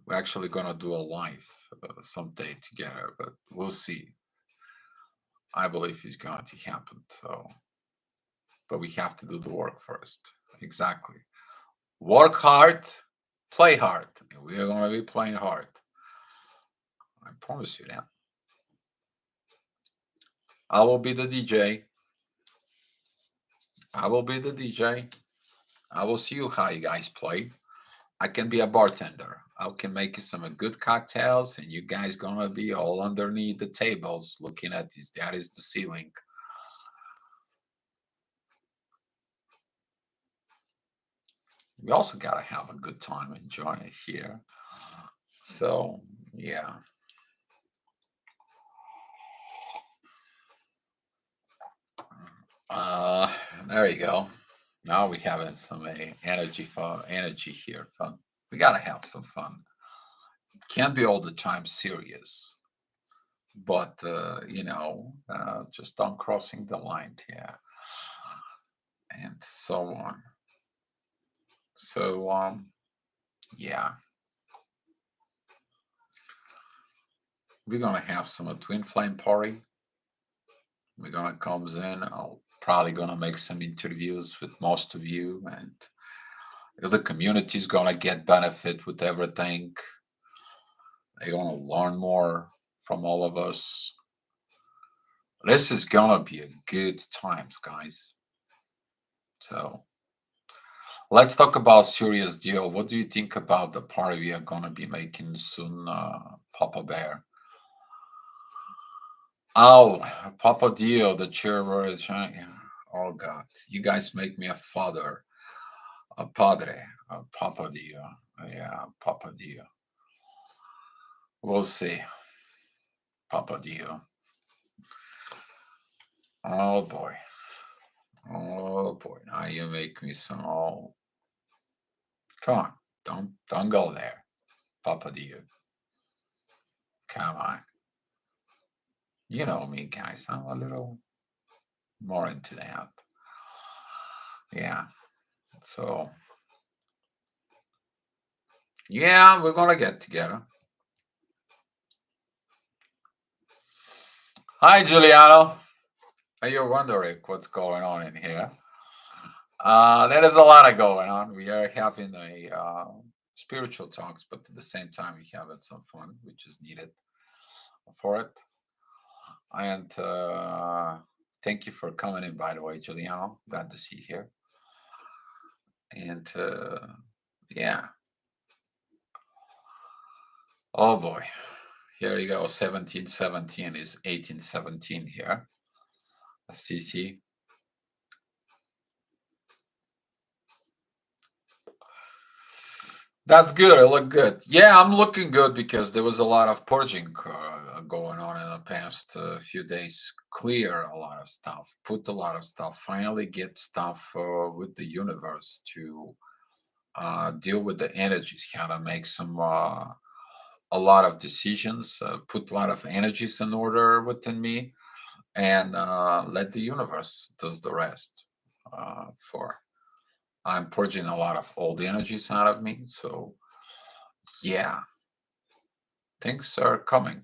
We're actually gonna do a live someday together, but we'll see. I believe it's going to happen. So, but we have to do the work first. Exactly. Work hard, play hard. And we are gonna be playing hard. I promise you that. I will be the DJ. I will be the DJ. I will see you how you guys play. I can be a bartender. I can make you some good cocktails, and you guys gonna be all underneath the tables looking at this. That is the ceiling. We also gotta have a good time enjoying it here. So yeah. Uh, there you go. Now we having some energy here. Fun. We gotta have some fun. Can't be all the time serious, but just don't crossing the line here, and so on. So yeah, we're gonna have some twin flame party. We're gonna comes in. I'll probably gonna make some interviews with most of you, and the community's gonna get benefit with everything. They're gonna learn more from all of us. This is gonna be a good times, guys. So let's talk about serious deal. What do you think about the party we are gonna be making soon, Papa Bear? Oh, Papa Dio, the chairman. Oh God, you guys make me a father, a padre, a Papa Dio. Yeah, Papa Dio. We'll see, Papa Dio. Oh boy. Oh boy. Now you make me some. Oh, come on. Don't go there, Papa Dio. Come on. You know me, guys. I'm a little more into that. Yeah. So yeah, we're gonna get together. Hi, Giuliano. You're wondering what's going on in here. There is a lot of going on. We are having a spiritual talks, but at the same time, we're having some fun, which is needed. for it. And thank you for coming in, by the way, Giuliano. Glad to see you here. And yeah, oh boy, here you go. 1717 is 1817 here. CC. That's good. I look good. Yeah, I'm looking good because there was a lot of purging going on in the past few days. Clear a lot of stuff, put a lot of stuff, finally get stuff with the universe to deal with the energies, how to make some a lot of decisions, put a lot of energies in order within me, and let the universe does the rest. For I'm purging a lot of old energies out of me, so yeah, things are coming.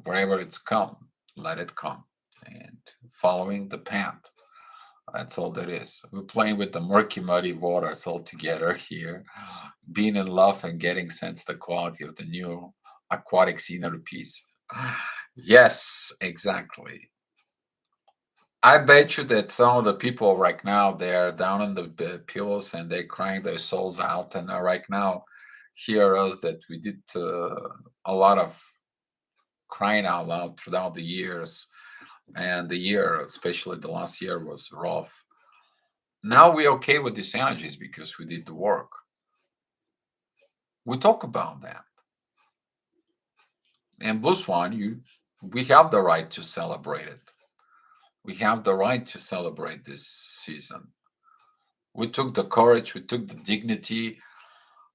Wherever it's come, let it come, and following the path. That's all there is. We're playing with the murky, muddy waters all together here, being in love and getting sense the quality of the new aquatic scenery piece. Yes, exactly. I bet you that some of the people right now they're down on the pillows and they're crying their souls out, and right now hear us that we did a lot of crying out loud throughout the years, and the year, especially the last year, was rough. Now we're okay with these energies because we did the work. We talk about that. And Blue Swan, we have the right to celebrate it. We have the right to celebrate this season. We took the courage, we took the dignity,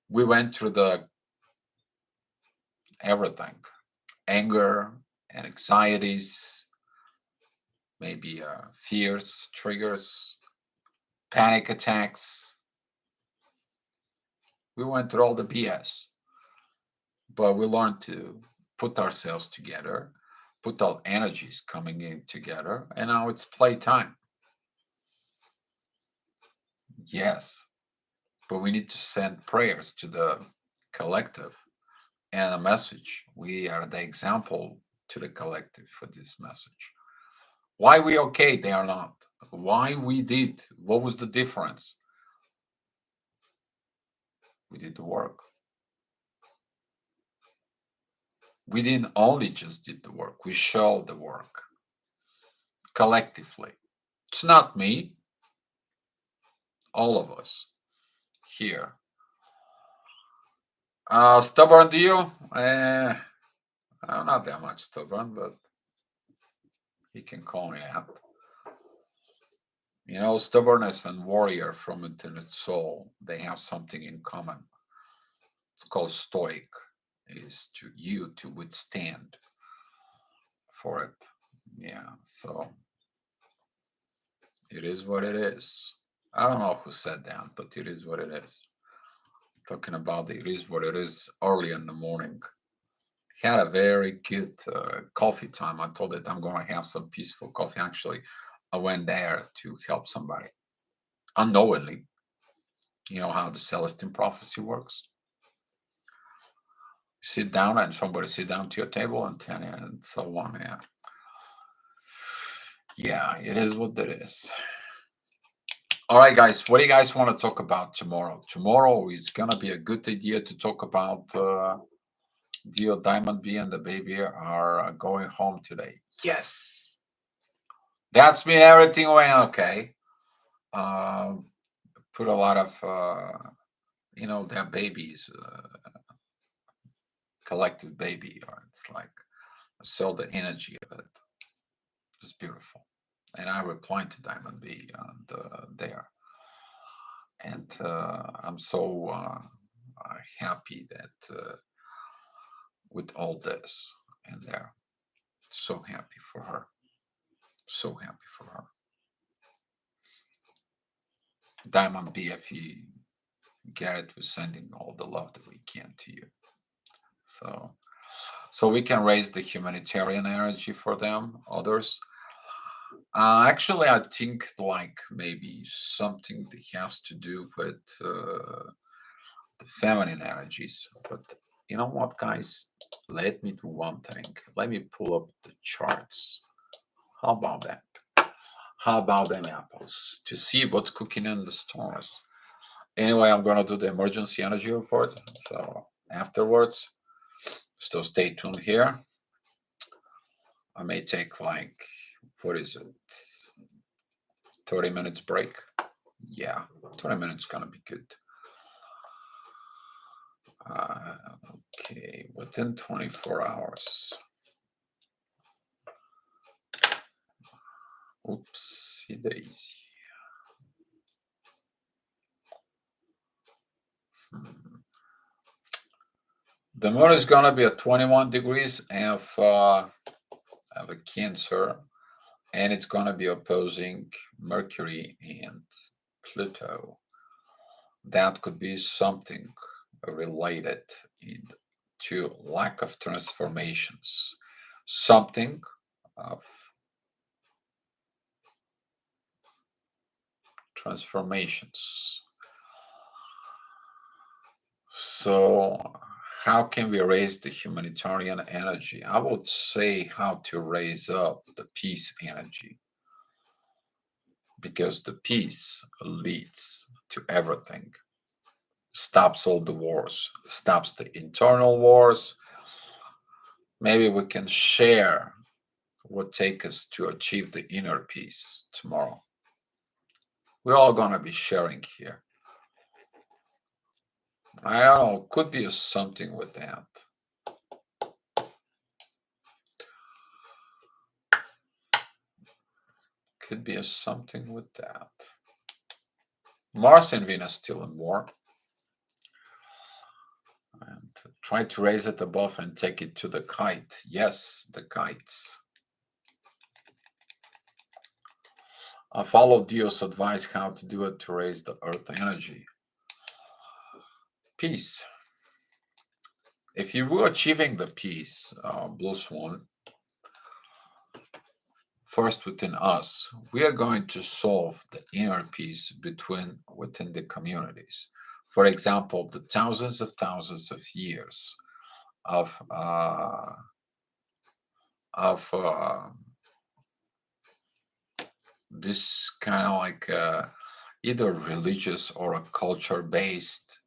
we went through the everything, anger and anxieties, maybe fears, triggers, panic attacks. We went through all the BS, but we learned to put ourselves together, put our energies coming in together, and now it's playtime. Yes, but we need to send prayers to the collective and a message. We are the example to the collective for this message. Why we okay, they are not. Why we did, what was the difference? We did the work. We didn't only just did the work, we showed the work collectively. It's not me, all of us here. Stubborn deal? I'm not that much stubborn, but he can call me out. You know, stubbornness and warrior from within its soul, they have something in common. It's called stoic, is to you to withstand for it. Yeah, so it is what it is. I don't know who said that, but it is what it is. Talking about it is what it is early in the morning. Had a very good coffee time. I told it I'm going to have some peaceful coffee. Actually, I went there to help somebody unknowingly. You know how the Celestine prophecy works. Sit down and somebody sit down to your table and tell you and so on. Yeah. Yeah, it is what it is. All right, guys, what do you guys want to talk about tomorrow? Tomorrow is going to be a good idea to talk about Dio Diamond B and the baby are going home today. Yes. That's mean everything went okay. Put a lot of, their babies, collective baby, or it's like I saw the energy of it. It's beautiful. And I replied to Diamond B there. And I'm so happy that with all this and there, so happy for her. So happy for her. Diamond B, if you get it, we're sending all the love that we can to you. So we can raise the humanitarian energy for them, others. Actually, I think like maybe something that has to do with the feminine energies, but You know what, guys? Let me do one thing. Let me pull up the charts. How about that? How about them apples? To see what's cooking in the stores. Anyway, I'm going to do the emergency energy report. So afterwards, still stay tuned here. I may take like, what is it, 30 minutes break? Yeah, 20 minutes gonna be good. Okay, within 24 hours. Oopsie daisy. The moon is gonna be at 21 degrees of a Cancer, and it's gonna be opposing Mercury and Pluto. That could be something related to lack of transformations, something of transformations. So, how can we raise the humanitarian energy? I would say how to raise up the peace energy, because the peace leads to everything, stops all the wars, stops the internal wars. Maybe we can share what take us to achieve the inner peace tomorrow. We're all gonna be sharing here. I don't know, could be something with that. Could be something with that. Mars and Venus still in war. And try to raise it above and take it to the kite. Yes, the kites. I followed Dio's advice how to do it to raise the earth energy. Peace. If you were achieving the peace, Blue Swan, first within us, we are going to solve the inner peace within the communities. For example, the thousands of years of this kind of like either religious or a culture based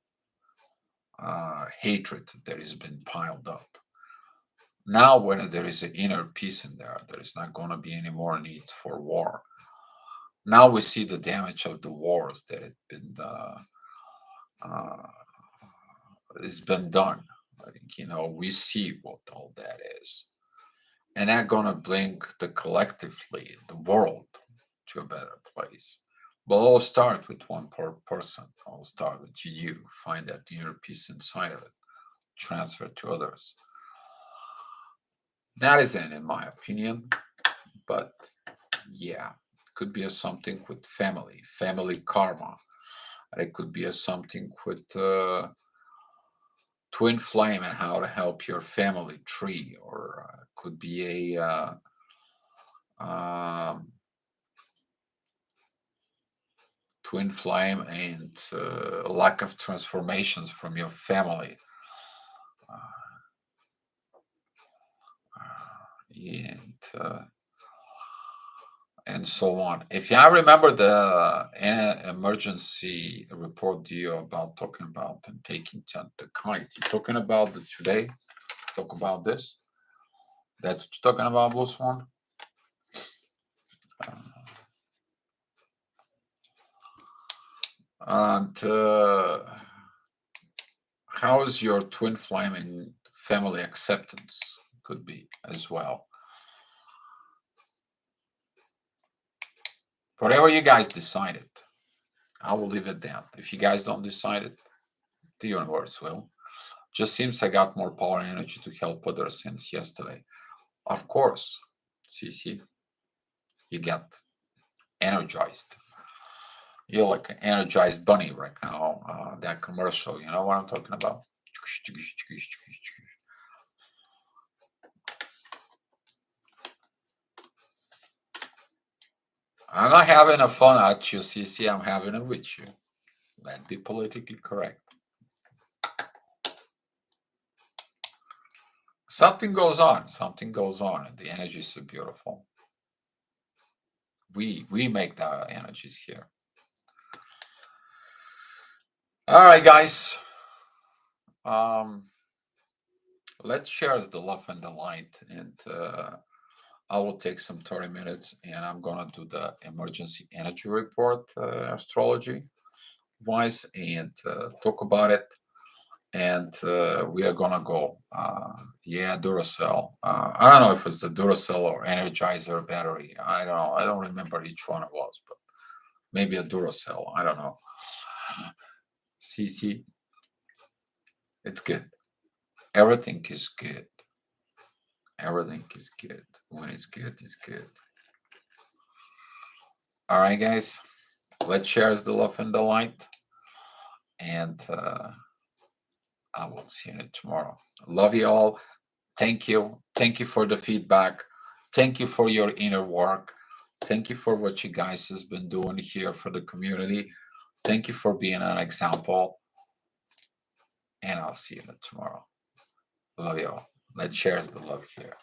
hatred that has been piled up. Now, when there is an inner peace in there, there is not going to be any more need for war. Now we see the damage of the wars that has been done. I think, we see what all that is, and that's going to bring collectively the world to a better place. But all start with one person. All start with you. Find that inner peace inside of it. Transfer to others. That is it, in my opinion. But yeah, it could be something with family karma. And it could be something with twin flame and how to help your family tree, or could be a twin flame and lack of transformations from your family. And so on. If I remember the emergency report deal about talking about and taking the kite, you're talking about the today? Talk about this? That's what you're talking about, Blue Swan? And how is your twin flame and family acceptance? Could be as well. Whatever you guys decided, I will leave it down. If you guys don't decide it, the universe will. Just seems I got more power and energy to help others since yesterday. Of course, CC, you got energized. You're like an energized bunny right now. That commercial, you know what I'm talking about? I'm not having a fun at you, CC. I'm having it with you. Let's be politically correct. something goes on. Something goes on, and the energy is so beautiful. We make the energies here. All right, guys. Let's share the love and the light, and I will take some 30 minutes, and I'm gonna do the emergency energy report, astrology wise, and talk about it. And we are gonna go. Yeah, Duracell. I don't know if it's the Duracell or Energizer battery. I don't know. I don't remember which one it was, but maybe a Duracell. I don't know. See, it's good. Everything is good. Everything is good. When it's good, it's good. All right, guys. Let's share the love and the light. And I will see you tomorrow. Love you all. Thank you. Thank you for the feedback. Thank you for your inner work. Thank you for what you guys has been doing here for the community. Thank you for being an example. And I'll see you tomorrow. Love you all. Let's share the love here.